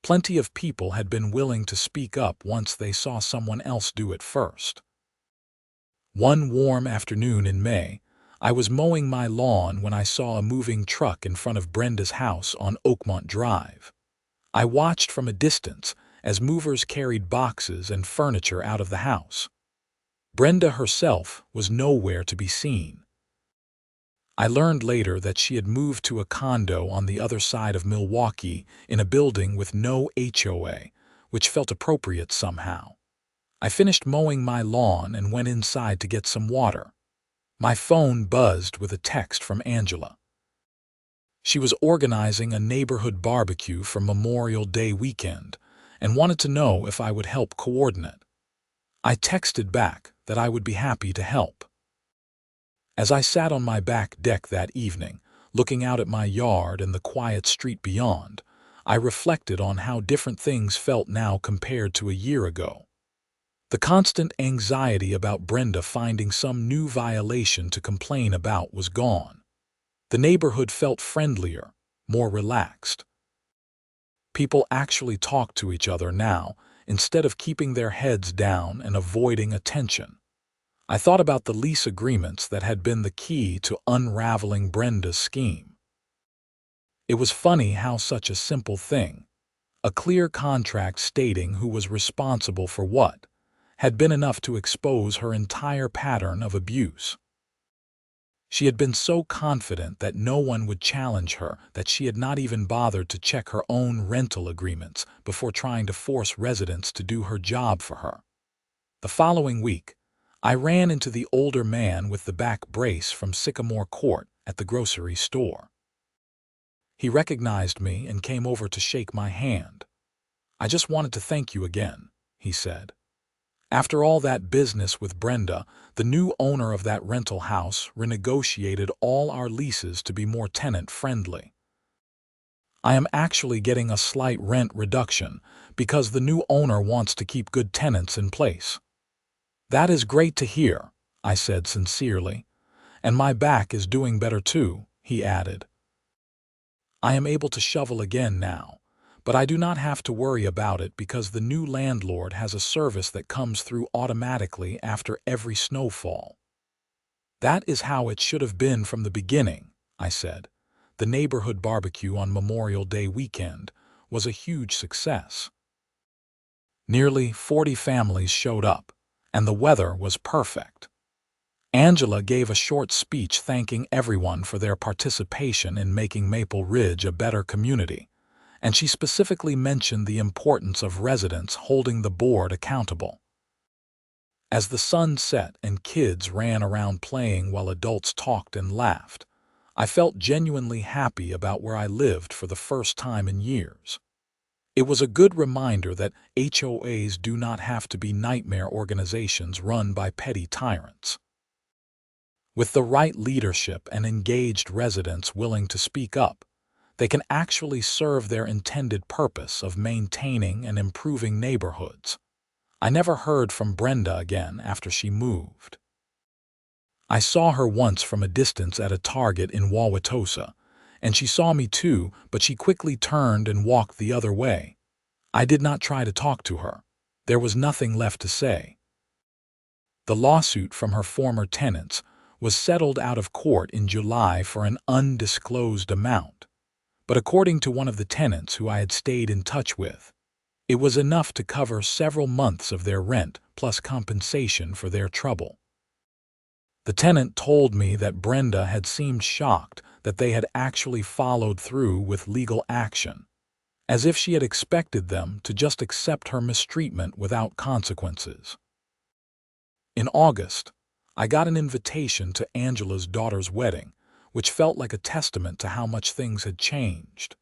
Plenty of people had been willing to speak up once they saw someone else do it first. One warm afternoon in May, I was mowing my lawn when I saw a moving truck in front of Brenda's house on Oakmont Drive. I watched from a distance as movers carried boxes and furniture out of the house. Brenda herself was nowhere to be seen. I learned later that she had moved to a condo on the other side of Milwaukee in a building with no HOA, which felt appropriate somehow. I finished mowing my lawn and went inside to get some water. My phone buzzed with a text from Angela. She was organizing a neighborhood barbecue for Memorial Day weekend and wanted to know if I would help coordinate. I texted back that I would be happy to help. As I sat on my back deck that evening, looking out at my yard and the quiet street beyond, I reflected on how different things felt now compared to a year ago. The constant anxiety about Brenda finding some new violation to complain about was gone. The neighborhood felt friendlier, more relaxed. People actually talked to each other now, instead of keeping their heads down and avoiding attention. I thought about the lease agreements that had been the key to unraveling Brenda's scheme. It was funny how such a simple thing, a clear contract stating who was responsible for what, had been enough to expose her entire pattern of abuse. She had been so confident that no one would challenge her that she had not even bothered to check her own rental agreements before trying to force residents to do her job for her. The following week, I ran into the older man with the back brace from Sycamore Court at the grocery store. He recognized me and came over to shake my hand. "I just wanted to thank you again," he said. "After all that business with Brenda, the new owner of that rental house renegotiated all our leases to be more tenant-friendly. I am actually getting a slight rent reduction because the new owner wants to keep good tenants in place." "That is great to hear," I said sincerely. "And my back is doing better too," he added. "I am able to shovel again now, but I do not have to worry about it because the new landlord has a service that comes through automatically after every snowfall." "That is how it should have been from the beginning," I said. The neighborhood barbecue on Memorial Day weekend was a huge success. Nearly 40 families showed up, and the weather was perfect. Angela gave a short speech thanking everyone for their participation in making Maple Ridge a better community, and she specifically mentioned the importance of residents holding the board accountable. As the sun set and kids ran around playing while adults talked and laughed, I felt genuinely happy about where I lived for the first time in years. It was a good reminder that HOAs do not have to be nightmare organizations run by petty tyrants. With the right leadership and engaged residents willing to speak up, they can actually serve their intended purpose of maintaining and improving neighborhoods. I never heard from Brenda again after she moved. I saw her once from a distance at a Target in Wauwatosa, and she saw me too, but she quickly turned and walked the other way. I did not try to talk to her. There was nothing left to say. The lawsuit from her former tenants was settled out of court in July for an undisclosed amount, but according to one of the tenants who I had stayed in touch with, it was enough to cover several months of their rent plus compensation for their trouble. The tenant told me that Brenda had seemed shocked that they had actually followed through with legal action, as if she had expected them to just accept her mistreatment without consequences. In August, I got an invitation to Angela's daughter's wedding, which felt like a testament to how much things had changed.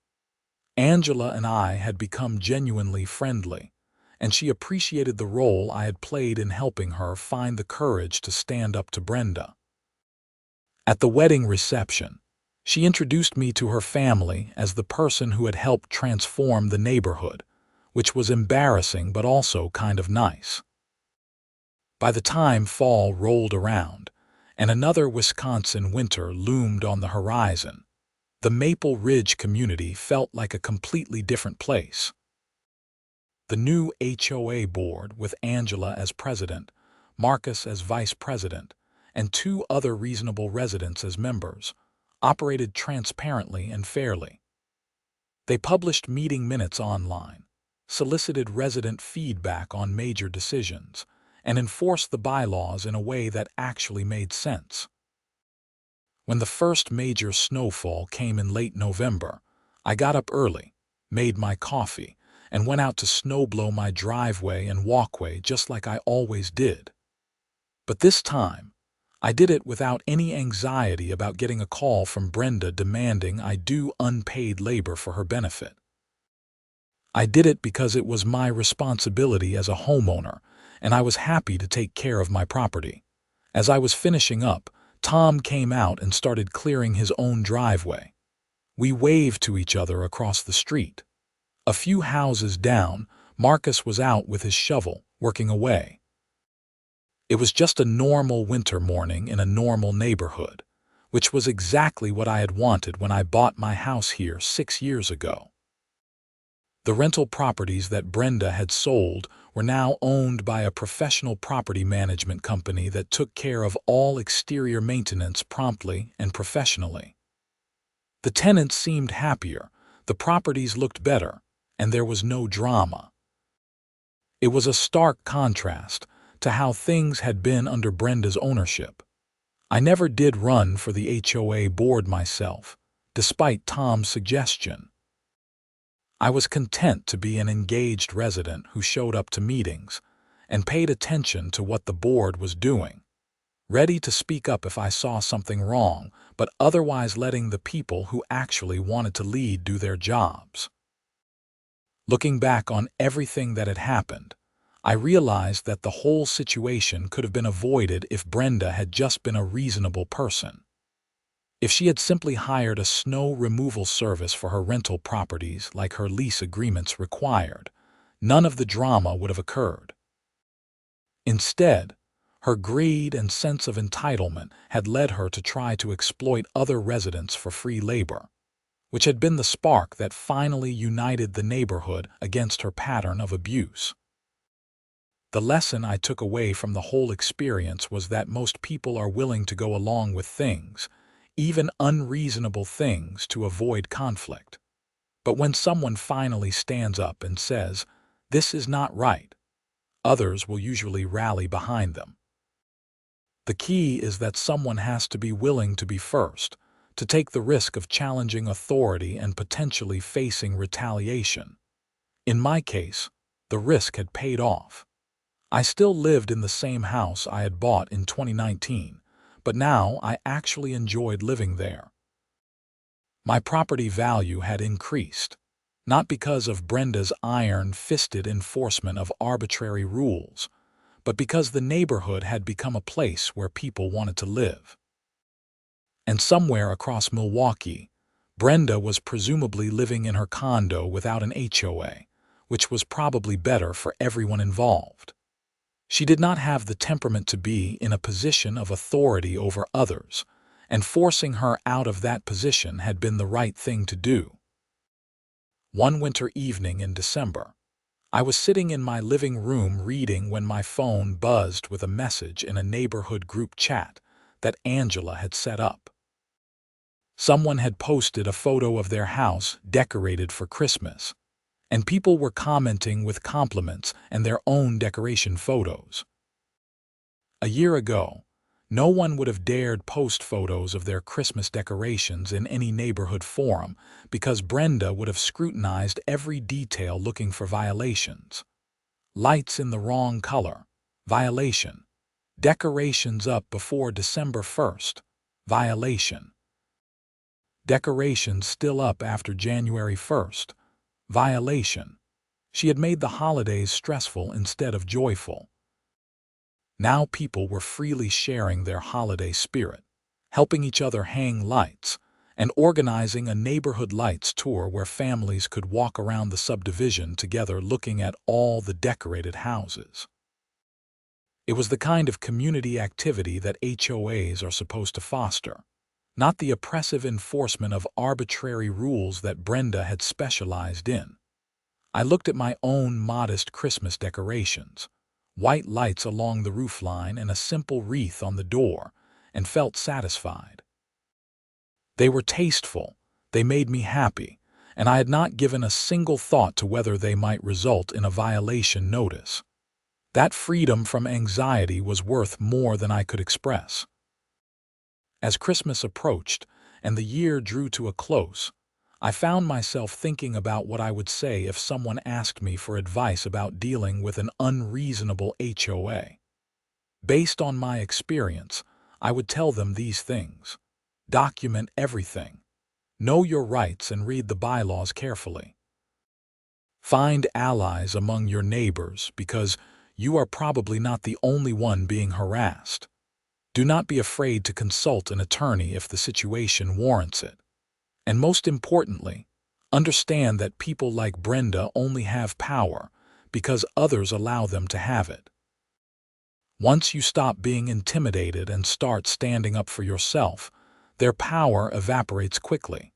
Angela and I had become genuinely friendly, and she appreciated the role I had played in helping her find the courage to stand up to Brenda. At the wedding reception, she introduced me to her family as the person who had helped transform the neighborhood, which was embarrassing but also kind of nice. By the time fall rolled around, and another Wisconsin winter loomed on the horizon, the Maple Ridge community felt like a completely different place. The new HOA board, with Angela as president, Marcus as vice president, and 2 other reasonable residents as members, operated transparently and fairly. They published meeting minutes online, solicited resident feedback on major decisions, and enforced the bylaws in a way that actually made sense. When the first major snowfall came in late November, I got up early, made my coffee, and went out to snowblow my driveway and walkway just like I always did. But this time, I did it without any anxiety about getting a call from Brenda demanding I do unpaid labor for her benefit. I did it because it was my responsibility as a homeowner, and I was happy to take care of my property. As I was finishing up, Tom came out and started clearing his own driveway. We waved to each other across the street. A few houses down, Marcus was out with his shovel, working away. It was just a normal winter morning in a normal neighborhood, which was exactly what I had wanted when I bought my house here 6 years ago. The rental properties that Brenda had sold were now owned by a professional property management company that took care of all exterior maintenance promptly and professionally. The tenants seemed happier, the properties looked better, and there was no drama. It was a stark contrast to how things had been under Brenda's ownership. I never did run for the HOA board myself, despite Tom's suggestion. I was content to be an engaged resident who showed up to meetings and paid attention to what the board was doing, ready to speak up if I saw something wrong, but otherwise letting the people who actually wanted to lead do their jobs. Looking back on everything that had happened, I realized that the whole situation could have been avoided if Brenda had just been a reasonable person. If she had simply hired a snow removal service for her rental properties like her lease agreements required, none of the drama would have occurred. Instead, her greed and sense of entitlement had led her to try to exploit other residents for free labor, which had been the spark that finally united the neighborhood against her pattern of abuse. The lesson I took away from the whole experience was that most people are willing to go along with things, even unreasonable things, to avoid conflict. But when someone finally stands up and says, "This is not right," others will usually rally behind them. The key is that someone has to be willing to be first, to take the risk of challenging authority and potentially facing retaliation. In my case, the risk had paid off. I still lived in the same house I had bought in 2019, but now I actually enjoyed living there. My property value had increased, not because of Brenda's iron-fisted enforcement of arbitrary rules, but because the neighborhood had become a place where people wanted to live. And somewhere across Milwaukee, Brenda was presumably living in her condo without an HOA, which was probably better for everyone involved. She did not have the temperament to be in a position of authority over others, and forcing her out of that position had been the right thing to do. One winter evening in December, I was sitting in my living room reading when my phone buzzed with a message in a neighborhood group chat that Angela had set up. Someone had posted a photo of their house decorated for Christmas, and people were commenting with compliments and their own decoration photos. A year ago, no one would have dared post photos of their Christmas decorations in any neighborhood forum because Brenda would have scrutinized every detail looking for violations. Lights in the wrong color, violation. Decorations up before December 1st, violation. Decorations still up after January 1st, violation. She had made the holidays stressful instead of joyful. Now people were freely sharing their holiday spirit, helping each other hang lights, and organizing a neighborhood lights tour where families could walk around the subdivision together looking at all the decorated houses. It was the kind of community activity that HOAs are supposed to foster, not the oppressive enforcement of arbitrary rules that Brenda had specialized in. I looked at my own modest Christmas decorations, white lights along the roofline and a simple wreath on the door, and felt satisfied. They were tasteful, they made me happy, and I had not given a single thought to whether they might result in a violation notice. That freedom from anxiety was worth more than I could express. As Christmas approached and the year drew to a close, I found myself thinking about what I would say if someone asked me for advice about dealing with an unreasonable HOA. Based on my experience, I would tell them these things. Document everything. Know your rights and read the bylaws carefully. Find allies among your neighbors because you are probably not the only one being harassed. Do not be afraid to consult an attorney if the situation warrants it. And most importantly, understand that people like Brenda only have power because others allow them to have it. Once you stop being intimidated and start standing up for yourself, their power evaporates quickly.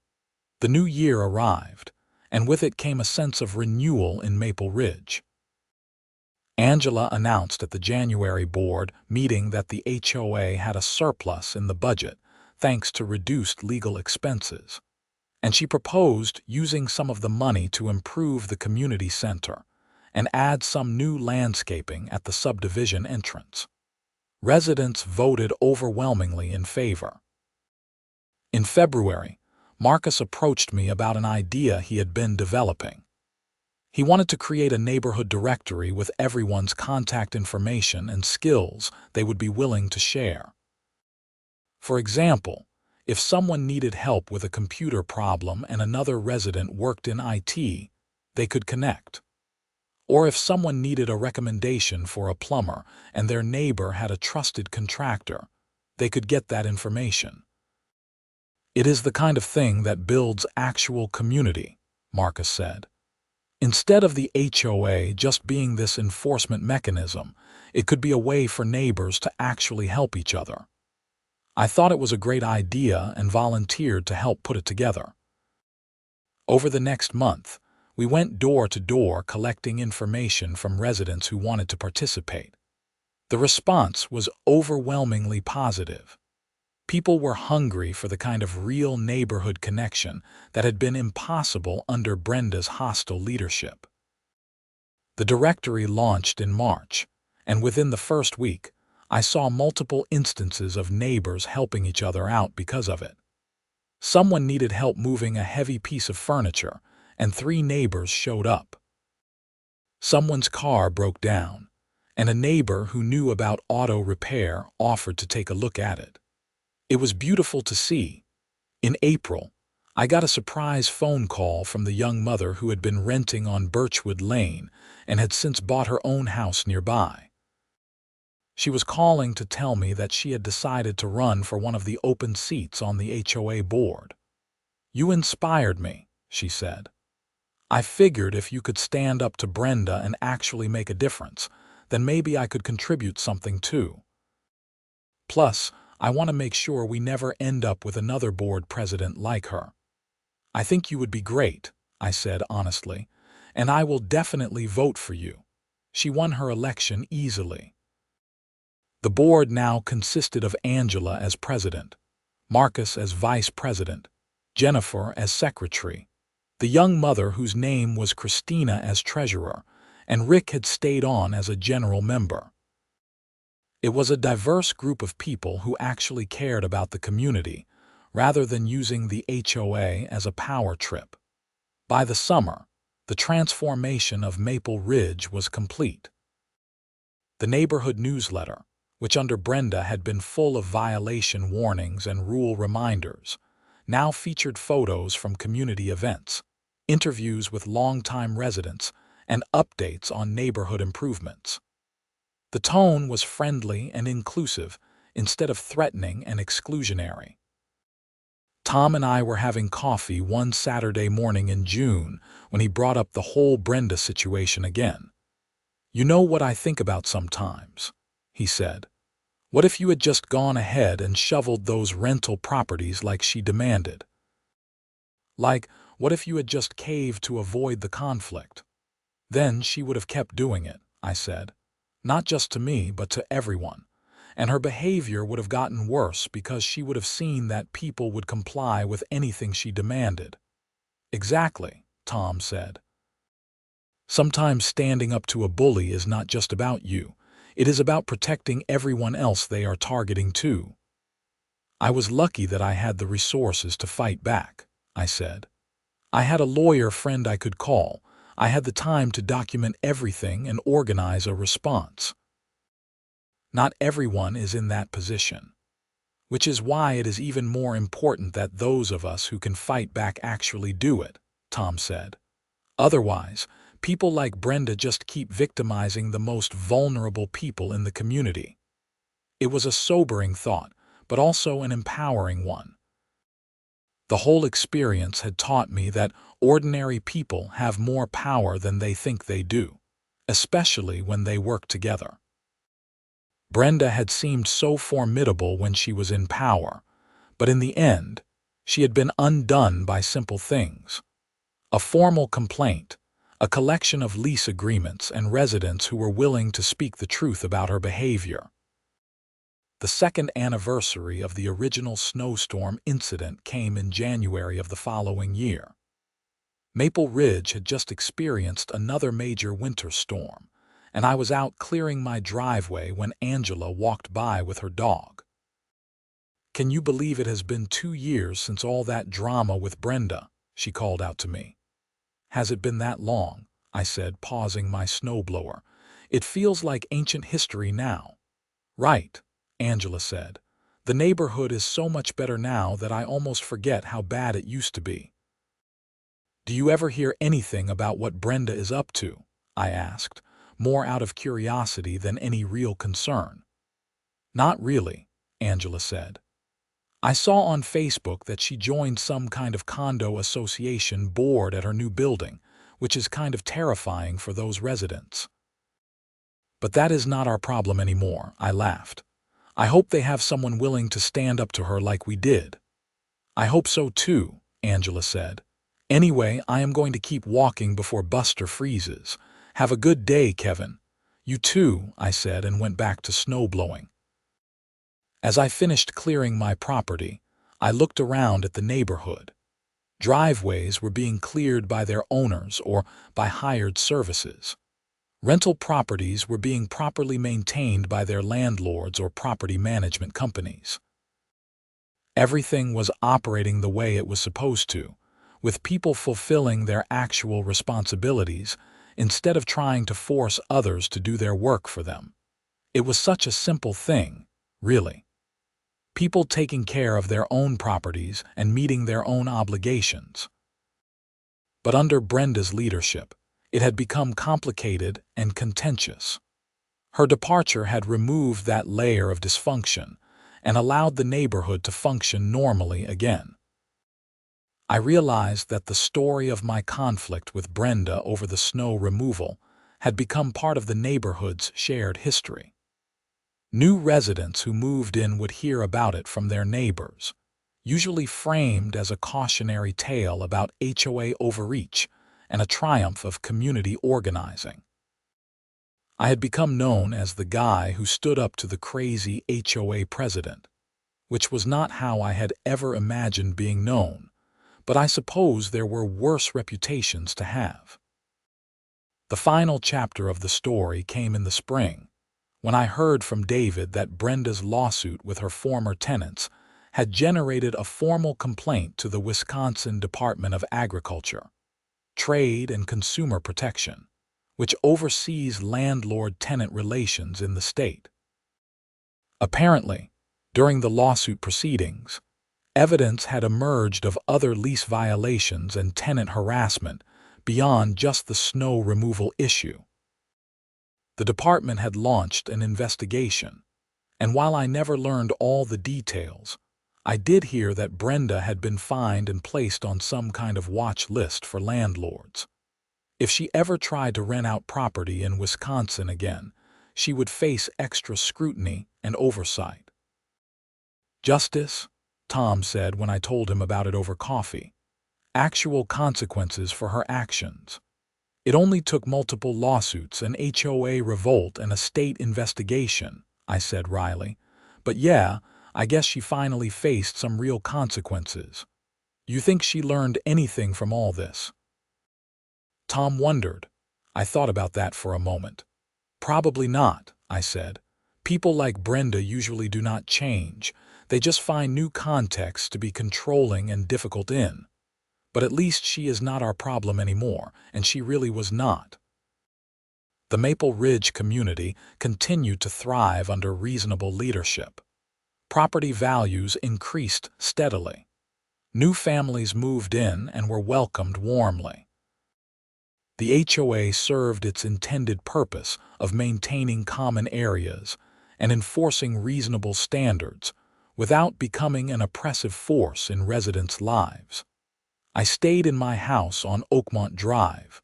The new year arrived, and with it came a sense of renewal in Maple Ridge. Angela announced at the January board meeting that the HOA had a surplus in the budget thanks to reduced legal expenses, and she proposed using some of the money to improve the community center and add some new landscaping at the subdivision entrance. Residents voted overwhelmingly in favor. In February, Marcus approached me about an idea he had been developing. He wanted to create a neighborhood directory with everyone's contact information and skills they would be willing to share. For example, if someone needed help with a computer problem and another resident worked in IT, they could connect. Or if someone needed a recommendation for a plumber and their neighbor had a trusted contractor, they could get that information. It is the kind of thing that builds actual community, Marcus said. Instead of the HOA just being this enforcement mechanism, it could be a way for neighbors to actually help each other. I thought it was a great idea and volunteered to help put it together. Over the next month, we went door to door collecting information from residents who wanted to participate. The response was overwhelmingly positive. People were hungry for the kind of real neighborhood connection that had been impossible under Brenda's hostile leadership. The directory launched in March, and within the first week, I saw multiple instances of neighbors helping each other out because of it. Someone needed help moving a heavy piece of furniture, and 3 neighbors showed up. Someone's car broke down, and a neighbor who knew about auto repair offered to take a look at it. It was beautiful to see. In April, I got a surprise phone call from the young mother who had been renting on Birchwood Lane and had since bought her own house nearby. She was calling to tell me that she had decided to run for one of the open seats on the HOA board. "You inspired me," she said. "I figured if you could stand up to Brenda and actually make a difference, then maybe I could contribute something too. Plus, I want to make sure we never end up with another board president like her. I think you would be great, I said honestly, and I will definitely vote for you. She won her election easily. The board now consisted of Angela as president, Marcus as vice president, Jennifer as secretary, the young mother whose name was Christina as treasurer, and Rick had stayed on as a general member. It was a diverse group of people who actually cared about the community, rather than using the HOA as a power trip. By the summer, the transformation of Maple Ridge was complete. The neighborhood newsletter, which under Brenda had been full of violation warnings and rule reminders, now featured photos from community events, interviews with longtime residents, and updates on neighborhood improvements. The tone was friendly and inclusive instead of threatening and exclusionary. Tom and I were having coffee one Saturday morning in June when he brought up the whole Brenda situation again. "You know what I think about sometimes," he said. "What if you had just gone ahead and shoveled those rental properties like she demanded? Like, what if you had just caved to avoid the conflict? Then she would have kept doing it," I said. "Not just to me, but to everyone. And her behavior would have gotten worse because she would have seen that people would comply with anything she demanded." "Exactly," Tom said. "Sometimes standing up to a bully is not just about you. It is about protecting everyone else they are targeting too." "I was lucky that I had the resources to fight back," I said. "I had a lawyer friend I could call. I had the time to document everything and organize a response." Not everyone is in that position, which is why it is even more important that those of us who can fight back actually do it, Tom said. "Otherwise, people like Brenda just keep victimizing the most vulnerable people in the community." It was a sobering thought, but also an empowering one. The whole experience had taught me that ordinary people have more power than they think they do, especially when they work together. Brenda had seemed so formidable when she was in power, but in the end, she had been undone by simple things. A formal complaint, a collection of lease agreements, and residents who were willing to speak the truth about her behavior. The second anniversary of the original snowstorm incident came in January of the following year. Maple Ridge had just experienced another major winter storm, and I was out clearing my driveway when Angela walked by with her dog. "Can you believe it has been 2 years since all that drama with Brenda?" she called out to me. "Has it been that long?" I said, pausing my snowblower. "It feels like ancient history now." "Right," Angela said. "The neighborhood is so much better now that I almost forget how bad it used to be." "Do you ever hear anything about what Brenda is up to?" I asked, more out of curiosity than any real concern. "Not really," Angela said. "I saw on Facebook that she joined some kind of condo association board at her new building, which is kind of terrifying for those residents." "But that is not our problem anymore," I laughed. "I hope they have someone willing to stand up to her like we did." "I hope so too," Angela said. "Anyway, I am going to keep walking before Buster freezes. Have a good day, Kevin." "You too," I said, and went back to snowblowing. As I finished clearing my property, I looked around at the neighborhood. Driveways were being cleared by their owners or by hired services. Rental properties were being properly maintained by their landlords or property management companies. Everything was operating the way it was supposed to, with people fulfilling their actual responsibilities instead of trying to force others to do their work for them. It was such a simple thing, really. People taking care of their own properties and meeting their own obligations. But under Brenda's leadership, it had become complicated and contentious. Her departure had removed that layer of dysfunction and allowed the neighborhood to function normally again. I realized that the story of my conflict with Brenda over the snow removal had become part of the neighborhood's shared history. New residents who moved in would hear about it from their neighbors, usually framed as a cautionary tale about HOA overreach and a triumph of community organizing. I had become known as the guy who stood up to the crazy HOA president, which was not how I had ever imagined being known, but I suppose there were worse reputations to have. The final chapter of the story came in the spring, when I heard from David that Brenda's lawsuit with her former tenants had generated a formal complaint to the Wisconsin Department of Agriculture, Trade and Consumer Protection, which oversees landlord-tenant relations in the state. Apparently, during the lawsuit proceedings, evidence had emerged of other lease violations and tenant harassment beyond just the snow removal issue. The department had launched an investigation, and while I never learned all the details, I did hear that Brenda had been fined and placed on some kind of watch list for landlords. If she ever tried to rent out property in Wisconsin again, she would face extra scrutiny and oversight. "Justice," Tom said when I told him about it over coffee. "Actual consequences for her actions. It only took multiple lawsuits, an HOA revolt, and a state investigation," I said wryly. "But yeah, I guess she finally faced some real consequences. You think she learned anything from all this?" Tom wondered. I thought about that for a moment. "Probably not," I said. "People like Brenda usually do not change. They just find new contexts to be controlling and difficult in. But at least she is not our problem anymore, and she really was not." The Maple Ridge community continued to thrive under reasonable leadership. Property values increased steadily. New families moved in and were welcomed warmly. The HOA served its intended purpose of maintaining common areas and enforcing reasonable standards without becoming an oppressive force in residents' lives. I stayed in my house on Oakmont Drive,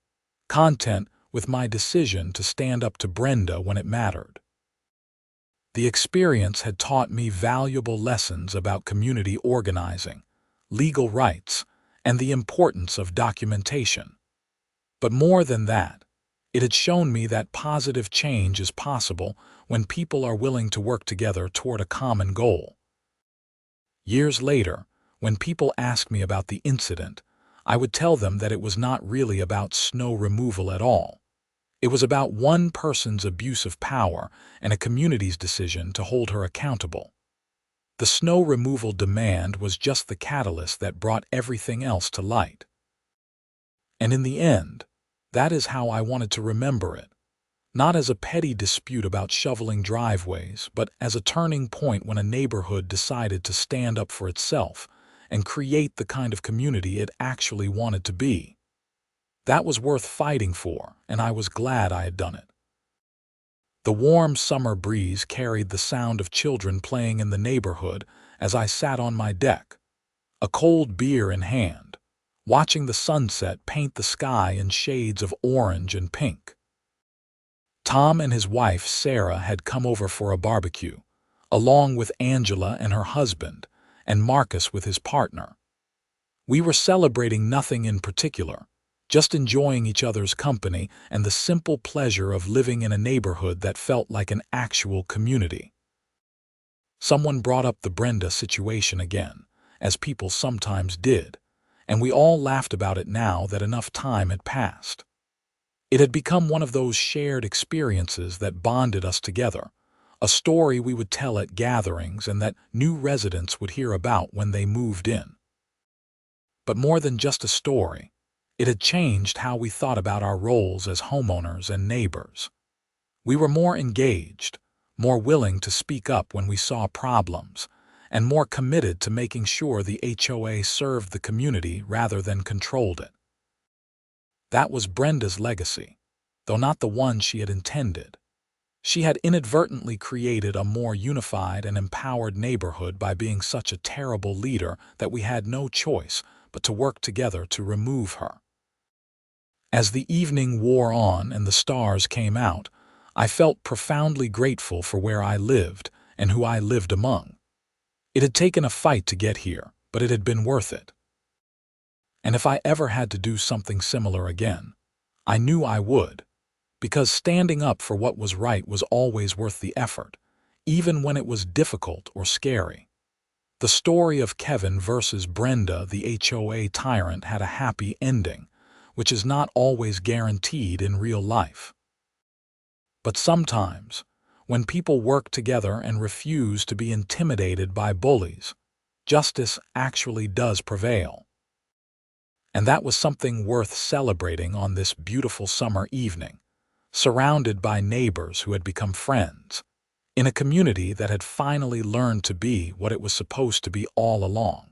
content with my decision to stand up to Brenda when it mattered. The experience had taught me valuable lessons about community organizing, legal rights, and the importance of documentation. But more than that, it had shown me that positive change is possible when people are willing to work together toward a common goal. Years later, when people asked me about the incident, I would tell them that it was not really about snow removal at all. It was about one person's abuse of power and a community's decision to hold her accountable. The snow removal demand was just the catalyst that brought everything else to light. And in the end, that is how I wanted to remember it. Not as a petty dispute about shoveling driveways, but as a turning point when a neighborhood decided to stand up for itself and create the kind of community it actually wanted to be. That was worth fighting for, and I was glad I had done it. The warm summer breeze carried the sound of children playing in the neighborhood as I sat on my deck, a cold beer in hand, watching the sunset paint the sky in shades of orange and pink. Tom and his wife Sarah had come over for a barbecue, along with Angela and her husband, and Marcus with his partner. We were celebrating nothing in particular, just enjoying each other's company and the simple pleasure of living in a neighborhood that felt like an actual community. Someone brought up the Brenda situation again, as people sometimes did, and we all laughed about it now that enough time had passed. It had become one of those shared experiences that bonded us together, a story we would tell at gatherings and that new residents would hear about when they moved in. But more than just a story, it had changed how we thought about our roles as homeowners and neighbors. We were more engaged, more willing to speak up when we saw problems, and more committed to making sure the HOA served the community rather than controlled it. That was Brenda's legacy, though not the one she had intended. She had inadvertently created a more unified and empowered neighborhood by being such a terrible leader that we had no choice but to work together to remove her. As the evening wore on and the stars came out, I felt profoundly grateful for where I lived and who I lived among. It had taken a fight to get here, but it had been worth it. And if I ever had to do something similar again, I knew I would, because standing up for what was right was always worth the effort, even when it was difficult or scary. The story of Kevin versus Brenda, the HOA tyrant, had a happy ending, which is not always guaranteed in real life. But sometimes, when people work together and refuse to be intimidated by bullies, justice actually does prevail. And that was something worth celebrating on this beautiful summer evening, surrounded by neighbors who had become friends, in a community that had finally learned to be what it was supposed to be all along.